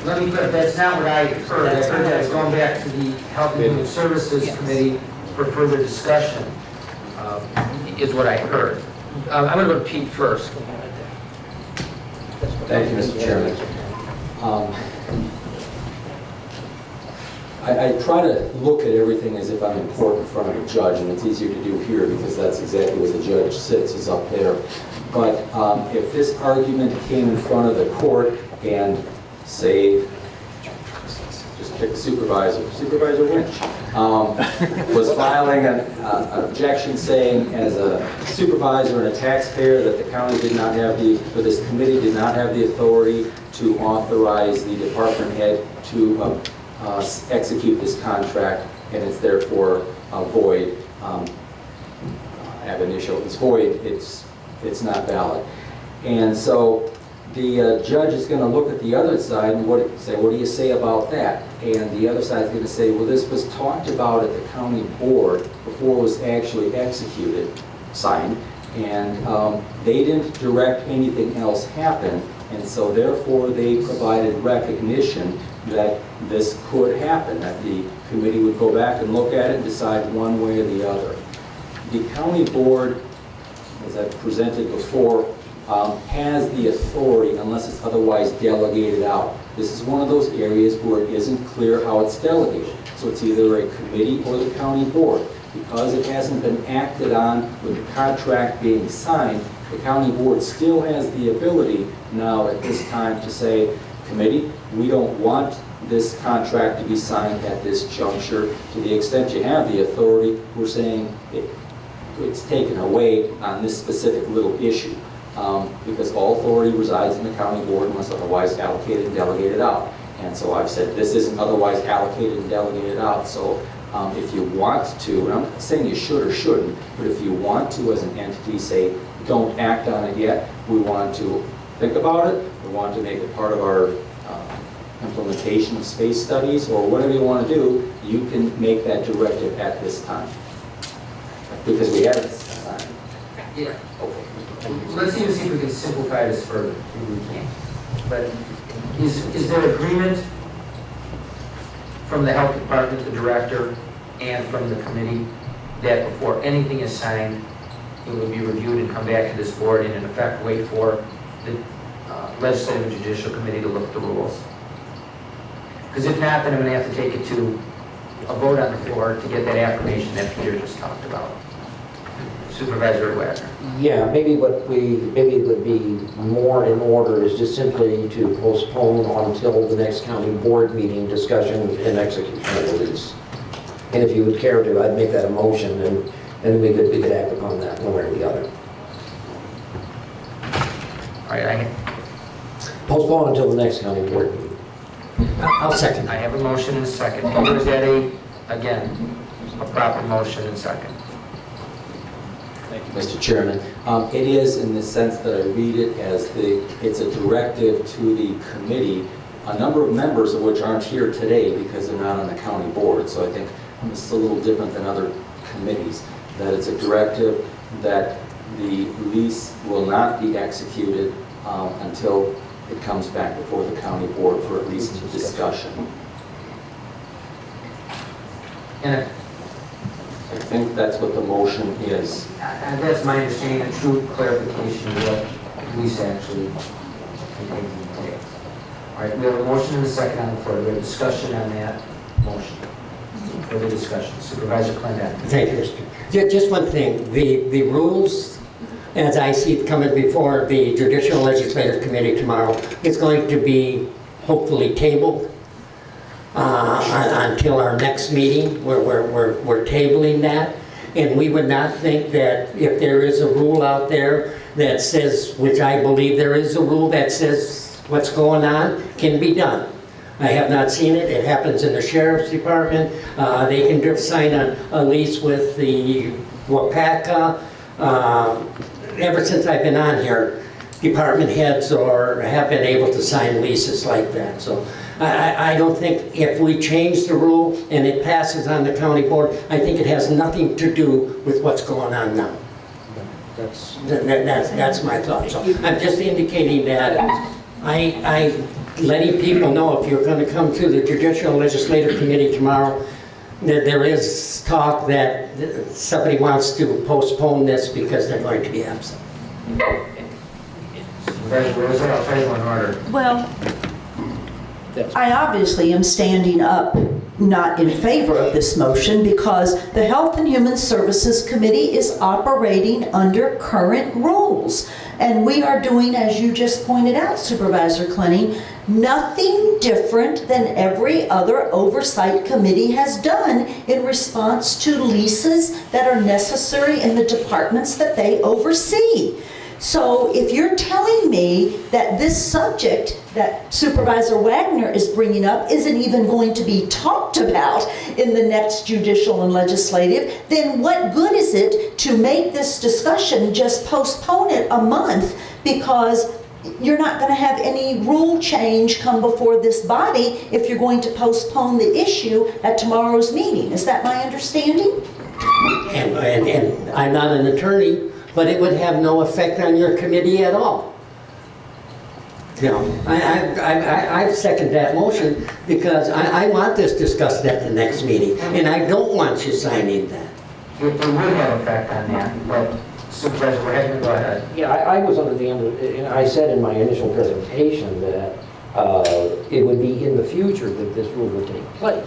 [SPEAKER 1] Let me put it, that's not what I heard. I heard that going back to the Health and Human Services Committee for further discussion, is what I heard. I'm going to go to Pete first.
[SPEAKER 16] Thank you, Mr. Chairman. I try to look at everything as if I'm in court in front of a judge, and it's easier to do here because that's exactly where the judge sits, is up there. But if this argument came in front of the court and, say, just pick a supervisor, Supervisor Winch, was filing an objection saying as a supervisor and a taxpayer that the county did not have or this committee did not have the authority to authorize the department head to execute this contract, and it's therefore void. Ab initio, it's void. It's not valid. And so the judge is going to look at the other side and say, what do you say about that? And the other side is going to say, well, this was talked about at the county board before it was actually executed, signed, and they didn't direct anything else happen, and so therefore they provided recognition that this could happen, that the committee would go back and look at it and decide one way or the other. The county board, as I've presented before, has the authority, unless it's otherwise delegated out, This is one of those areas where it isn't clear how it's delegated. So it's either a committee or the county board. Because it hasn't been acted on with the contract being signed, the county board still has the ability now at this time to say, committee, we don't want this contract to be signed at this juncture. To the extent you have the authority, we're saying it's taken away on this specific little issue. Because all authority resides in the county board unless otherwise allocated and delegated out. And so I've said this isn't otherwise allocated and delegated out. So if you want to, and I'm not saying you should or shouldn't, but if you want to as an entity say, don't act on it yet, we want to think about it, we want to make it part of our implementation of space studies, or whatever you want to do, you can make that directive at this time. Because we haven't signed.
[SPEAKER 1] Yeah. Let's even see if we can simplify this further, if we can. But is there agreement from the health department, the director, and from the committee that before anything is signed, it will be reviewed and come back to this board and in effect wait for the legislative and judicial committee to look at the rules? Because if not, then I'm going to have to take it to a vote on the floor to get that affirmation that Peter just talked about. Supervisor Wagner.
[SPEAKER 13] Yeah, maybe what would be more in order is just simply to postpone until the next county board meeting discussion and execution of the lease. And if you would care to, I'd make that a motion and we could act upon that one way or the other.
[SPEAKER 1] All right,
[SPEAKER 13] Postpone until the next county board meeting. I'll second.
[SPEAKER 1] I have a motion and a second. Or is that again, a proper motion and second?
[SPEAKER 16] Thank you, Mr. Chairman. It is in the sense that I read it as it's a directive to the committee, a number of members of which aren't here today because they're not on the county board. So I think this is a little different than other committees, that it's a directive that the lease will not be executed until it comes back before the county board for at least discussion.
[SPEAKER 1] And
[SPEAKER 16] I think that's what the motion is.
[SPEAKER 1] and that's my understanding, a true clarification of what the lease actually contains and entails. All right, we have a motion and a second on the floor. We have discussion on that motion. Further discussion. Supervisor Clendon.
[SPEAKER 12] Thank you, Mr. Just one thing, the rules, as I see it coming before the Judicial Legislative Committee tomorrow, is going to be hopefully tabled until our next meeting. We're tabling that. And we would not think that if there is a rule out there that says, which I believe there is a rule that says what's going on, can be done. I have not seen it. It happens in the Sheriff's Department. They can just sign a lease with the WAPACA. Ever since I've been on here, department heads have been able to sign leases like that. So I don't think if we change the rule and it passes on the county board, I think it has nothing to do with what's going on now. That's my thought. So I'm just indicating that I letting people know if you're going to come to the Judicial Legislative Committee tomorrow, that there is talk that somebody wants to postpone this because they're going to be absent.
[SPEAKER 1] Supervisor Rosa, I'll tell you in order.
[SPEAKER 2] Well, I obviously am standing up not in favor of this motion because the Health and Human Services Committee is operating under current rules. And we are doing, as you just pointed out, Supervisor Clenny, nothing different than every other oversight committee has done in response to leases that are necessary in the departments that they oversee. So if you're telling me that this subject that Supervisor Wagner is bringing up isn't even going to be talked about in the next judicial and legislative, then what good is it to make this discussion just postpone it a month because you're not going to have any rule change come before this body if you're going to postpone the issue at tomorrow's meeting. Is that my understanding?
[SPEAKER 12] And I'm not an attorney, but it would have no effect on your committee at all. You know, I second that motion because I want this discussed at the next meeting, and I don't want you signing that.
[SPEAKER 1] It would have effect on that, but Supervisor Wagner, go ahead.
[SPEAKER 13] Yeah, I was under the and I said in my initial presentation that it would be in the future that this rule would take place.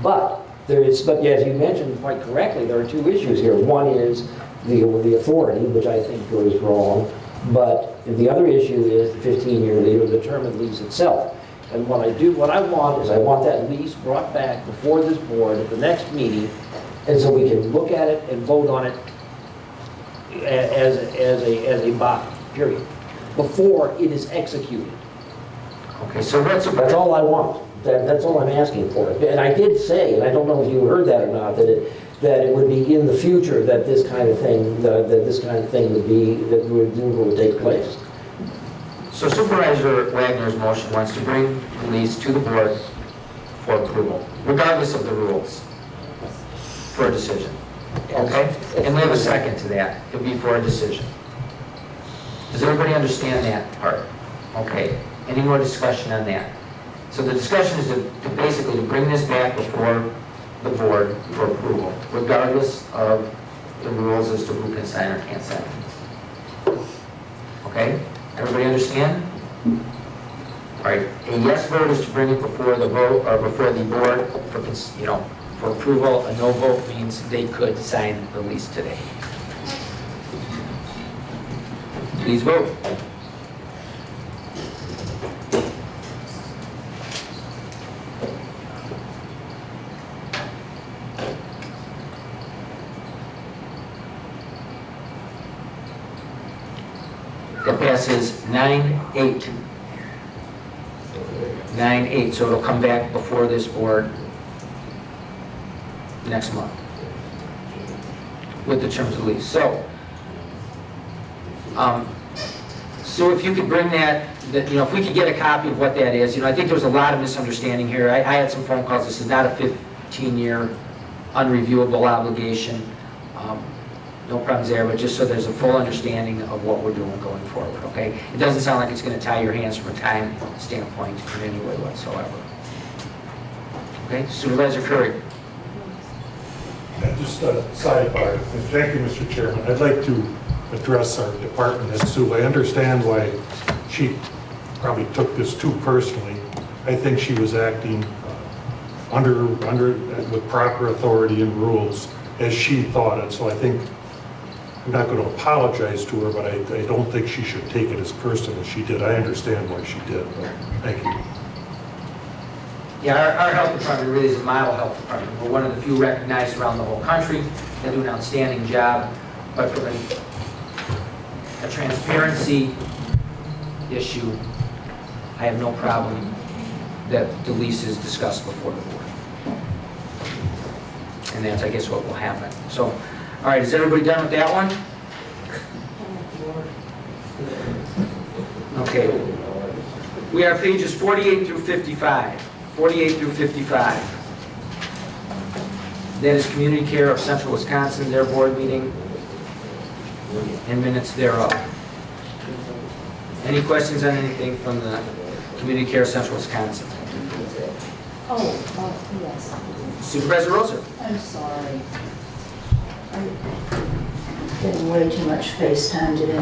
[SPEAKER 13] But as you mentioned quite correctly, there are two issues here. One is the authority, which I think goes wrong, but the other issue is the 15-year lease or the term of the lease itself. And what I want that lease brought back before this board at the next meeting, and so we can look at it and vote on it as a body, period, before it is executed.
[SPEAKER 1] Okay, so
[SPEAKER 13] That's all I want. That's all I'm asking for. And I did say, and I don't know if you heard that or not, that it would be in the future that this kind of thing, would take place.
[SPEAKER 1] So Supervisor Wagner's motion wants to bring the lease to the board for approval, regardless of the rules, for a decision. Okay? And we have a second to that. It'll be for a decision. Does everybody understand that part? Okay. Any more discussion on that? So the discussion is to basically bring this back before the board for approval, regardless of the rules as to who can sign or can't sign. Okay? Everybody understand? All right. A yes vote is to bring it before the vote or before the board for approval. A no vote means they could sign the lease today. Please vote. That passes 9-8. 9-8, so it'll come back before this board next month with the terms of lease. So if you could bring that, if we could get a copy of what that is, I think there's a lot of misunderstanding here. I had some phone calls. This is not a 15-year unreviewable obligation. No problems there, but just so there's a full understanding of what we're doing going forward, okay? It doesn't sound like it's going to tie your hands from a time standpoint in any way whatsoever. Okay, Supervisor Curry.
[SPEAKER 15] Just a sidebar. Thank you, Mr. Chairman. I'd like to address our department head, Sue. I understand why she probably took this too personally. I think she was acting with proper authority and rules as she thought it. So I think I'm not going to apologize to her, but I don't think she should take it as personal as she did. I understand why she did. Thank you.
[SPEAKER 1] Yeah, our health department really is a model health department. We're one of the few recognized around the whole country. They do an outstanding job. But from a transparency issue, I have no problem that the lease is discussed before the board. And that's, I guess, what will happen. So, all right, is everybody done with that one? Okay. We are pages 48 through 55. 48 through 55. That is Community Care of Central Wisconsin, their board meeting, and minutes thereof. Any questions on anything from the Community Care of Central Wisconsin?
[SPEAKER 2] Yes.
[SPEAKER 1] Supervisor Roser.
[SPEAKER 2] I'm sorry. I'm getting way too much FaceTime today.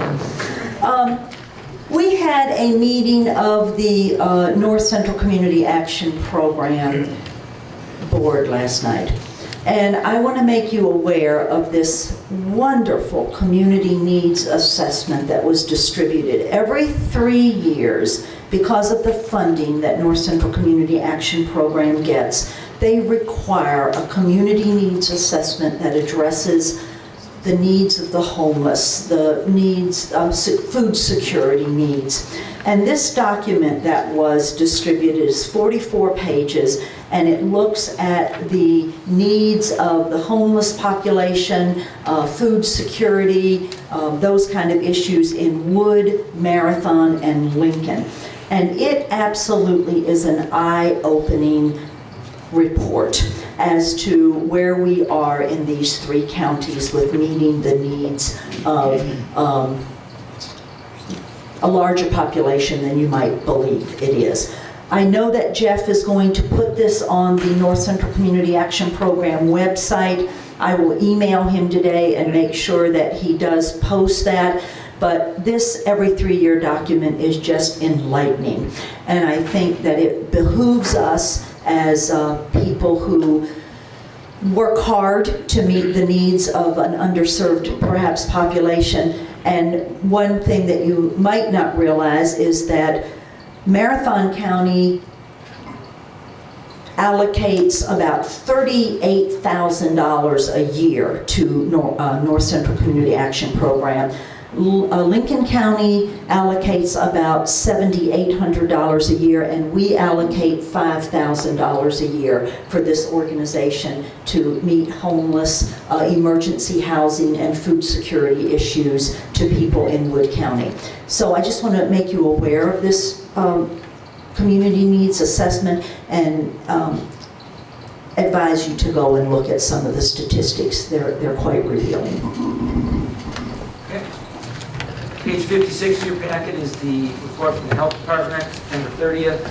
[SPEAKER 2] We had a meeting of the North Central Community Action Program Board last night. And I want to make you aware of this wonderful community needs assessment that was distributed every 3 years because of the funding that North Central Community Action Program gets. They require a community needs assessment that addresses the needs of the homeless, the needs of food security needs. And this document that was distributed is 44 pages, and it looks at the needs of the homeless population, food security, those kind of issues in Wood, Marathon, and Lincoln. And it absolutely is an eye-opening report as to where we are in these 3 counties with meeting the needs of a larger population than you might believe it is. I know that Jeff is going to put this on the North Central Community Action Program website. I will email him today and make sure that he does post that. but this every 3-year document is just enlightening. And I think that it behooves us as people who work hard to meet the needs of an underserved, perhaps, population. And one thing that you might not realize is that Marathon County allocates about $38,000 a year to North Central Community Action Program. Lincoln County allocates about $7,800 a year, and we allocate $5,000 a year for this organization to meet homeless, emergency housing, and food security issues to people in Wood County. So I just want to make you aware of this community needs assessment and advise you to go and look at some of the statistics. They're quite revealing.
[SPEAKER 1] Page 56 of your packet is the report from the Health Department, September 30th,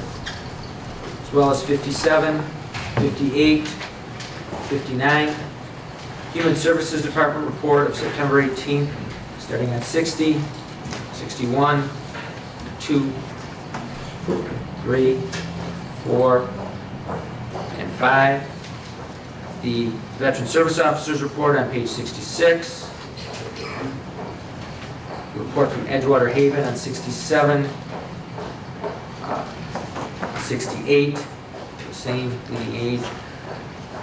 [SPEAKER 1] as well as 57, 58, 59. Human Services Department report of September 18th, starting at 60, 61, 2, 3, 4, and 5. The Veteran Service Officers report on page 66. Report from Edgewater Haven on 67, 68, the same leading age.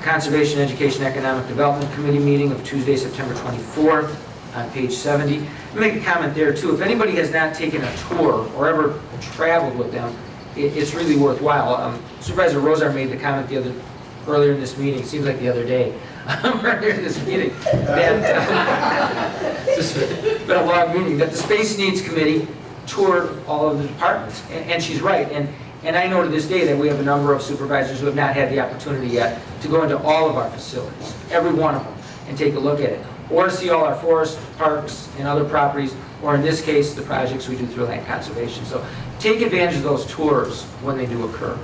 [SPEAKER 1] Conservation, Education, Economic Development Committee meeting of Tuesday, September 24th on page 70. Let me make a comment there too. If anybody has not taken a tour or ever traveled with them, it's really worthwhile. Supervisor Rosar made the comment earlier in this meeting, seems like the other day, earlier in this meeting, that it's been a long meeting, that the Space Needs Committee toured all of the departments. And she's right. And I know to this day that we have a number of supervisors who have not had the opportunity yet to go into all of our facilities, every one of them, and take a look at it. Or see all our forests, parks, and other properties, or in this case, the projects we do through land conservation. So take advantage of those tours when they do occur.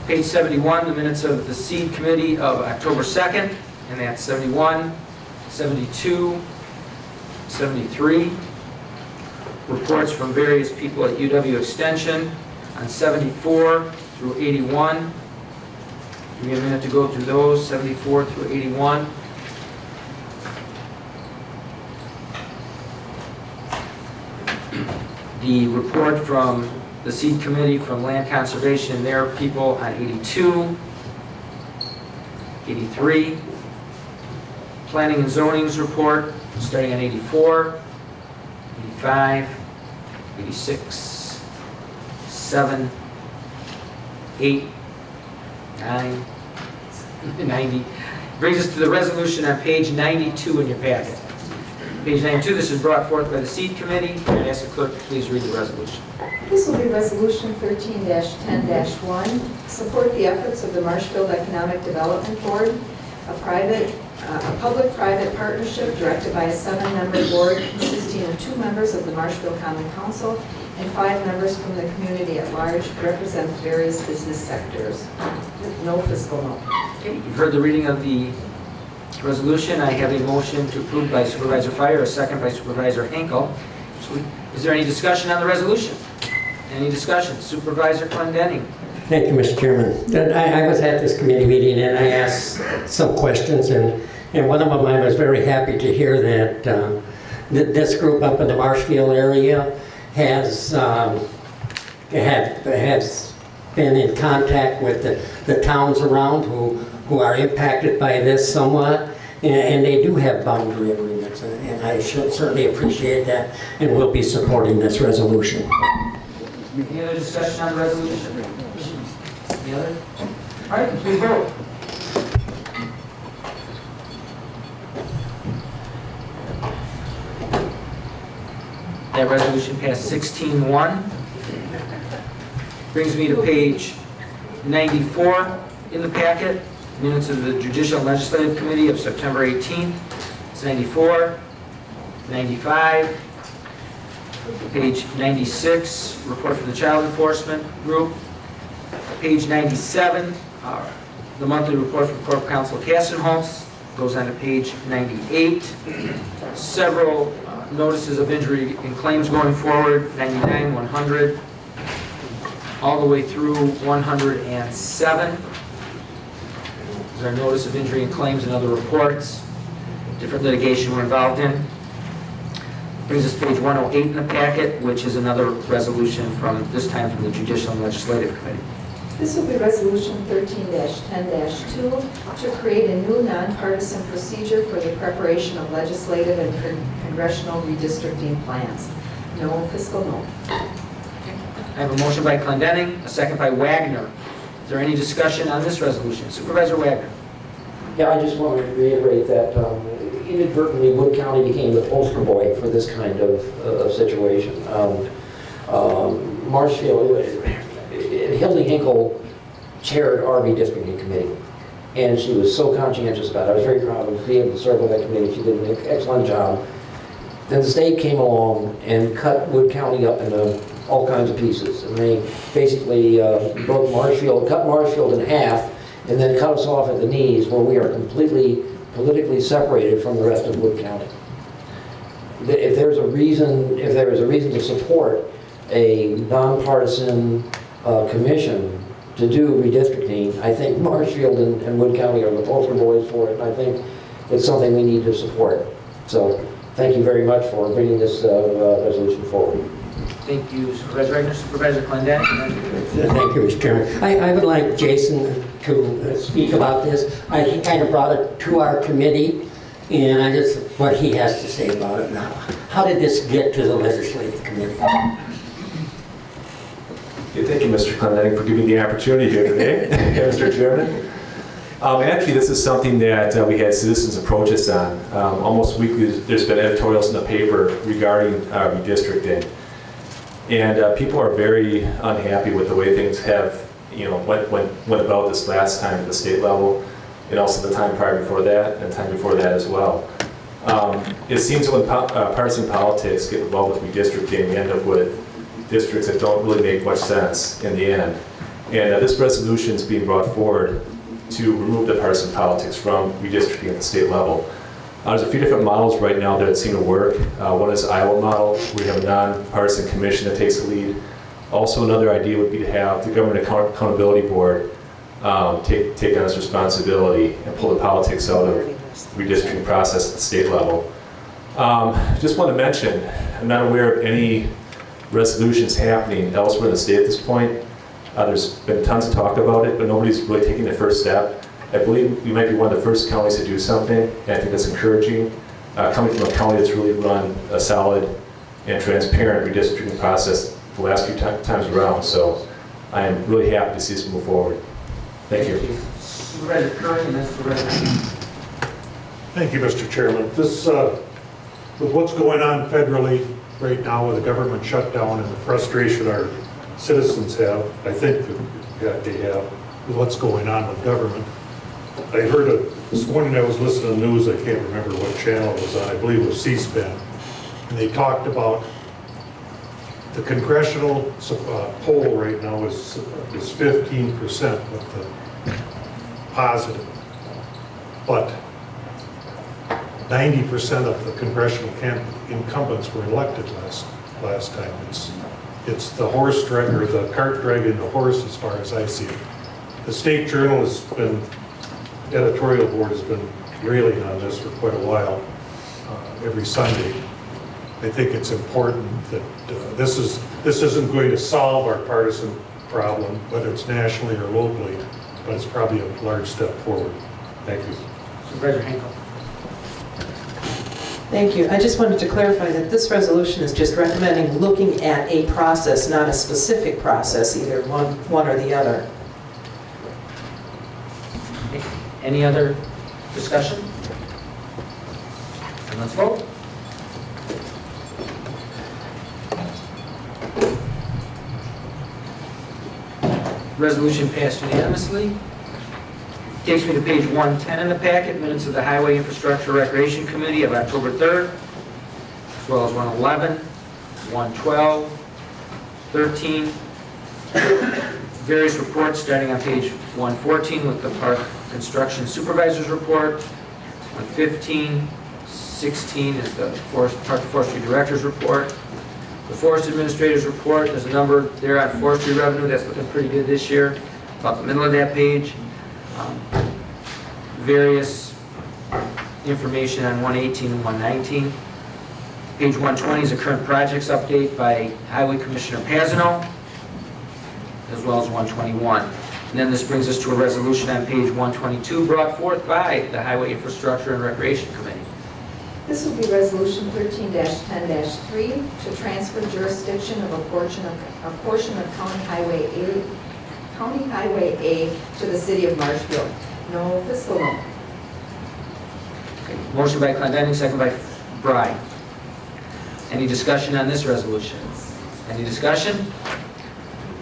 [SPEAKER 1] Page 71, the minutes of the Seed Committee of October 2nd, and that's 71, 72, 73. Reports from various people at UW Extension on 74 through 81. Give me a minute to go through those, 74 through 81. The report from the Seed Committee from Land Conservation and their people on 82, 83. Planning and Zoning's report starting on 84, 85, 86, 7, 8, 9, 90. Brings us to the resolution on page 92 in your packet. Page 92, this is brought forth by the Seed Committee. I'm going to ask the clerk to please read the resolution.
[SPEAKER 9] This will be Resolution 13-10-1. Support the efforts of the Marshfield Economic Development Board, a public-private partnership directed by a 7-member board consisting of 2 members of the Marshfield Common Council and 5 members from the community at large to represent various business sectors. No fiscal note.
[SPEAKER 1] Okay, you've heard the reading of the resolution. I have a motion to approve by Supervisor Fire, a second by Supervisor Henkel. Is there any discussion on the resolution? Any discussion? Supervisor Clendenning.
[SPEAKER 12] Thank you, Mr. Chairman. I was at this committee meeting and I asked some questions, and one of them I was very happy to hear that this group up in the Marshfield area has been in contact with the towns around who are impacted by this somewhat, and they do have boundary agreements, and I should certainly appreciate that, and will be supporting this resolution.
[SPEAKER 1] Any other discussion on the resolution? Any other? All right, please vote. That resolution passed 16-1. Brings me to page 94 in the packet, minutes of the Judicial and Legislative Committee of September 18th. It's 94, 95, page 96, report from the Child Enforcement Group. Page 97, the monthly report from Corp Counsel Kastenholz, goes on to page 98. Several notices of injury and claims going forward, 99, 100, all the way through 107. These are notice of injury and claims and other reports, different litigation we're involved in. Brings us to page 108 in the packet, which is another resolution from, this time from the Judicial and Legislative Committee.
[SPEAKER 9] This will be Resolution 13-10-2 to create a new nonpartisan procedure for the preparation of legislative and congressional redistricting plans. No fiscal note.
[SPEAKER 1] I have a motion by Clendenning, a second by Wagner. Is there any discussion on this resolution? Supervisor Wagner.
[SPEAKER 13] Yeah, I just want to reiterate that inadvertently Wood County became the poster boy for this kind of situation. Marshfield, Hildy Hinkle chaired our redistricting committee, and she was so conscientious about it. I was very proud of being able to serve on that committee. She did an excellent job. Then the state came along and cut Wood County up into all kinds of pieces, and they basically broke Marshfield, cut Marshfield in half, and then cut us off at the knees, where we are completely politically separated from the rest of Wood County. If there is a reason to support a nonpartisan commission to do redistricting, I think Marshfield and Wood County are the poster boys for it, and I think it's something we need to support. So thank you very much for bringing this resolution forward.
[SPEAKER 1] Thank you, Supervisor Wagner. Supervisor Clendenning.
[SPEAKER 12] Thank you, Mr. Chairman. I would like Jason to speak about this. He kind of brought it to our committee, and I just what he has to say about it now. How did this get to the legislative committee?
[SPEAKER 19] Thank you, Mr. Clendenning, for giving me the opportunity here today, Mr. Chairman. Actually, this is something that we had citizens approach us on. Almost weekly, there's been editorials in the paper regarding redistricting. And people are very unhappy with the way things have, went about this last time at the state level, and also the time prior before that, and time before that as well. It seems that when partisan politics get involved with redistricting, we end up with districts that don't really make much sense in the end. And this resolution is being brought forward to remove the partisan politics from redistricting at the state level. There's a few different models right now that seem to work. One is the Iowa model, where we have a nonpartisan commission that takes the lead. Also, another idea would be to have the Government Accountability Board take on its responsibility and pull the politics out of the redistricting process at the state level. Just want to mention, I'm not aware of any resolutions happening elsewhere in the state at this point. There's been tons of talk about it, but nobody's really taking the first step. I believe we might be one of the first counties to do something, and I think that's encouraging. Coming from a county that's really run a solid and transparent redistricting process the last few times around, so I am really happy to see this move forward. Thank you.
[SPEAKER 1] Supervisor Curry and then Supervisor.
[SPEAKER 15] Thank you, Mr. Chairman. This, with what's going on federally right now with the government shutdown and the frustration our citizens have, I think that they have with what's going on with government. I heard this morning I was listening to the news, I can't remember what channel it was on, I believe it was C-SPAN, and they talked about the congressional poll right now is 15% with the positive, but 90% of the congressional incumbents were elected last time. It's the horse drag, or the cart dragging the horse as far as I see it. The State Journal has been, editorial board has been railing on this for quite a while, every Sunday. I think it's important that this isn't going to solve our partisan problem, whether it's nationally or locally, but it's probably a large step forward. Thank you.
[SPEAKER 1] Supervisor Hinkle.
[SPEAKER 20] Thank you. I just wanted to clarify that this resolution is just recommending looking at a process, not a specific process, either one or the other.
[SPEAKER 1] Any other discussion? And let's vote. Resolution passed unanimously. Takes me to page 110 in the packet, minutes of the Highway Infrastructure Recreation Committee of October 3rd, as well as 111, 112, 13. Various reports starting on page 114 with the Park Construction Supervisor's Report, 115, 16 is the Park and Forestry Director's report. The Forest Administrator's report, there's a number there on forestry revenue that's looking pretty good this year, about the middle of that page. Various information on 118 and 119. Page 120 is a current projects update by Highway Commissioner Pazino, as well as 121. And then this brings us to a resolution on page 122 brought forth by the Highway Infrastructure and Recreation Committee.
[SPEAKER 9] This will be Resolution 13-10-3 to transfer jurisdiction of a portion of County Highway A to the City of Marshfield. No fiscal note.
[SPEAKER 1] Motion by Clendenning, second by Bry. Any discussion on this resolution? Any discussion?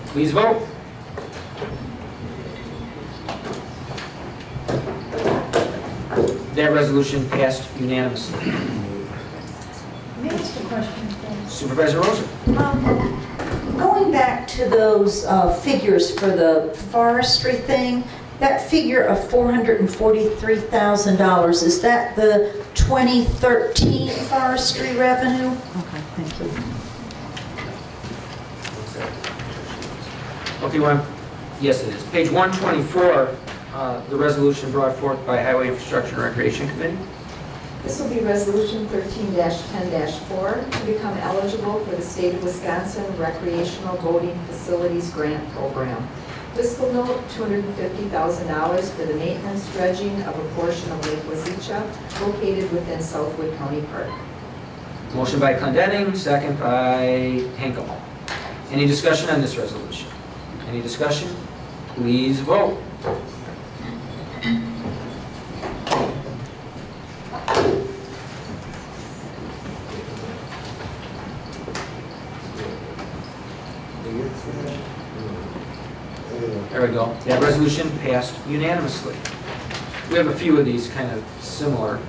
[SPEAKER 1] Please vote. That resolution passed unanimously.
[SPEAKER 2] May I ask a question?
[SPEAKER 1] Supervisor Rosen.
[SPEAKER 2] Going back to those figures for the forestry thing, that figure of $443,000, is that the 2013 forestry revenue? Okay, thank you.
[SPEAKER 1] Okay, yes it is. Page 124, the resolution brought forth by Highway Infrastructure and Recreation Committee.
[SPEAKER 9] This will be Resolution 13-10-4 to become eligible for the State of Wisconsin Recreational Boating Facilities Grant Program. Fiscal note, $250,000 for the maintenance dredging of a portion of Lake Wazeecha located within Southwood County Park.
[SPEAKER 1] Motion by Clendenning, second by Henkel. Any discussion on this resolution? Any discussion? Please vote. There we go. That resolution passed unanimously. We have a few of these kind of similar.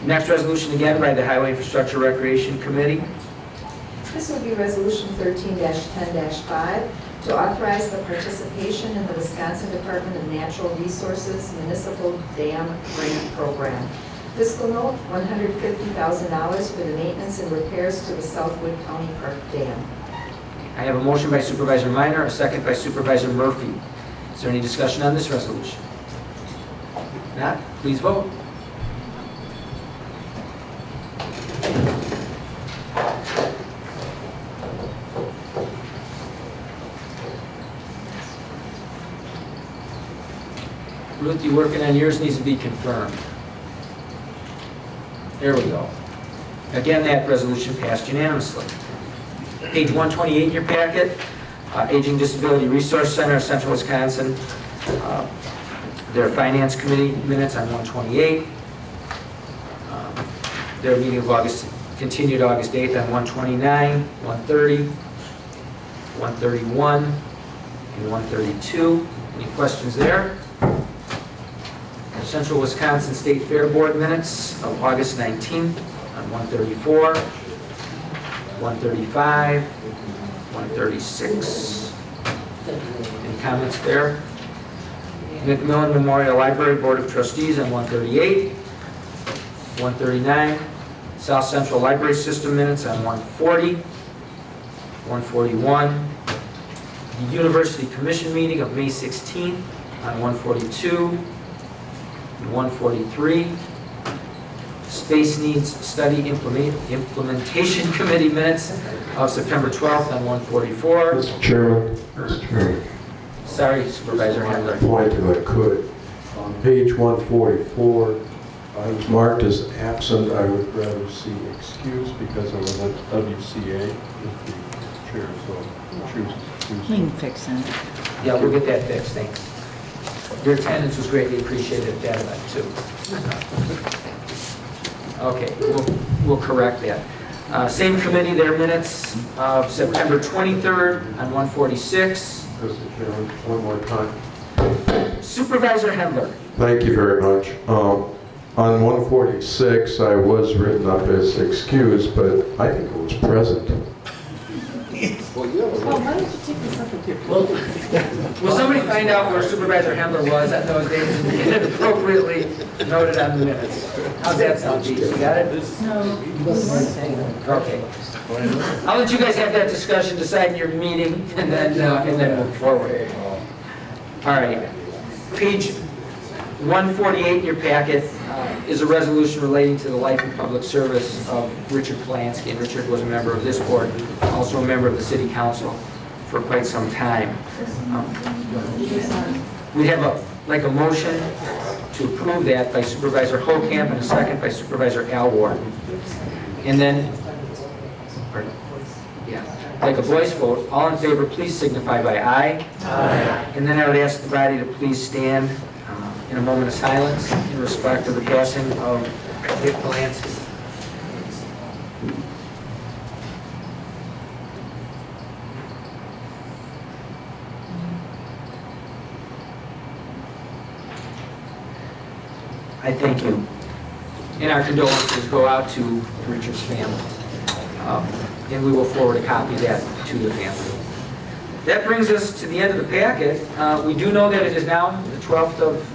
[SPEAKER 1] Next resolution again by the Highway Infrastructure Recreation Committee.
[SPEAKER 9] This will be Resolution 13-10-5 to authorize the participation in the Wisconsin Department of Natural Resources Municipal Dam Grant Program. Fiscal note, $150,000 for the maintenance and repairs to the Southwood County Park Dam.
[SPEAKER 1] I have a motion by Supervisor Minor, a second by Supervisor Murphy. Is there any discussion on this resolution? If not, please vote. Ruth, you working on yours needs to be confirmed. There we go. Again, that resolution passed unanimously. Page 128 in your packet, Aging Disability Resource Center of Central Wisconsin, their Finance Committee minutes on 128. Their meeting of August, continued August 8th on 129, 130, 131, and 132. Any questions there? Central Wisconsin State Fair Board minutes of August 19th on 134, 135, 136. Any comments there? McMillan Memorial Library Board of Trustees on 138, 139. South Central Library System minutes on 140, 141. The University Commission meeting of May 16th on 142, 143. Space Needs Study Implementation Committee minutes of September 12th on 144.
[SPEAKER 10] Mr. Chairman.
[SPEAKER 1] Sorry, Supervisor Handler.
[SPEAKER 10] Point if I could. On page 144, I was marked as absent. I would rather see excused because I was at WCA with the chair, so choose.
[SPEAKER 2] We can fix that.
[SPEAKER 1] Yeah, we'll get that fixed, thanks. Your attendance was greatly appreciated at that event, too. Okay, we'll correct that. Same committee, their minutes of September 23rd on 146.
[SPEAKER 10] Mr. Chairman, one more time.
[SPEAKER 1] Supervisor Handler.
[SPEAKER 10] Thank you very much. On 146, I was written up as excused, but I think it was present.
[SPEAKER 20] why don't you take this up with your...
[SPEAKER 1] Will somebody find out where Supervisor Hembler was at those days and get it appropriately noted on the minutes? How's that sound, Chief? You got it? Okay. I'll let you guys have that discussion, decide in your meeting, and then move forward. All right. Page 148 in your packet is a resolution relating to the life and public service of Richard Polanski. And Richard was a member of this board, also a member of the city council for quite some time. We have a motion to approve that by Supervisor Hokamp and a second by Supervisor Alward. And then, like a voice vote, all in favor, please signify by aye. Aye. And then I would ask the body to please stand in a moment of silence in respect of the passing of Dick Polanski. I thank you. And our condolences go out to Richard's family. And we will forward a copy of that to the family. That brings us to the end of the packet. We do know that it is now the 12th of,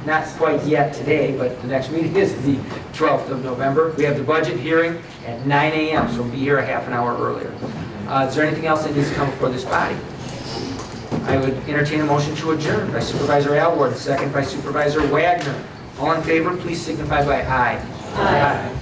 [SPEAKER 1] not quite yet today, but the next meeting is the 12th of November. We have the budget hearing at 9 a.m., so we'll be here a half an hour earlier. Is there anything else that needs to come before this body? I would entertain a motion to adjourn by Supervisor Alward, second by Supervisor Wagner. All in favor, please signify by aye. Aye.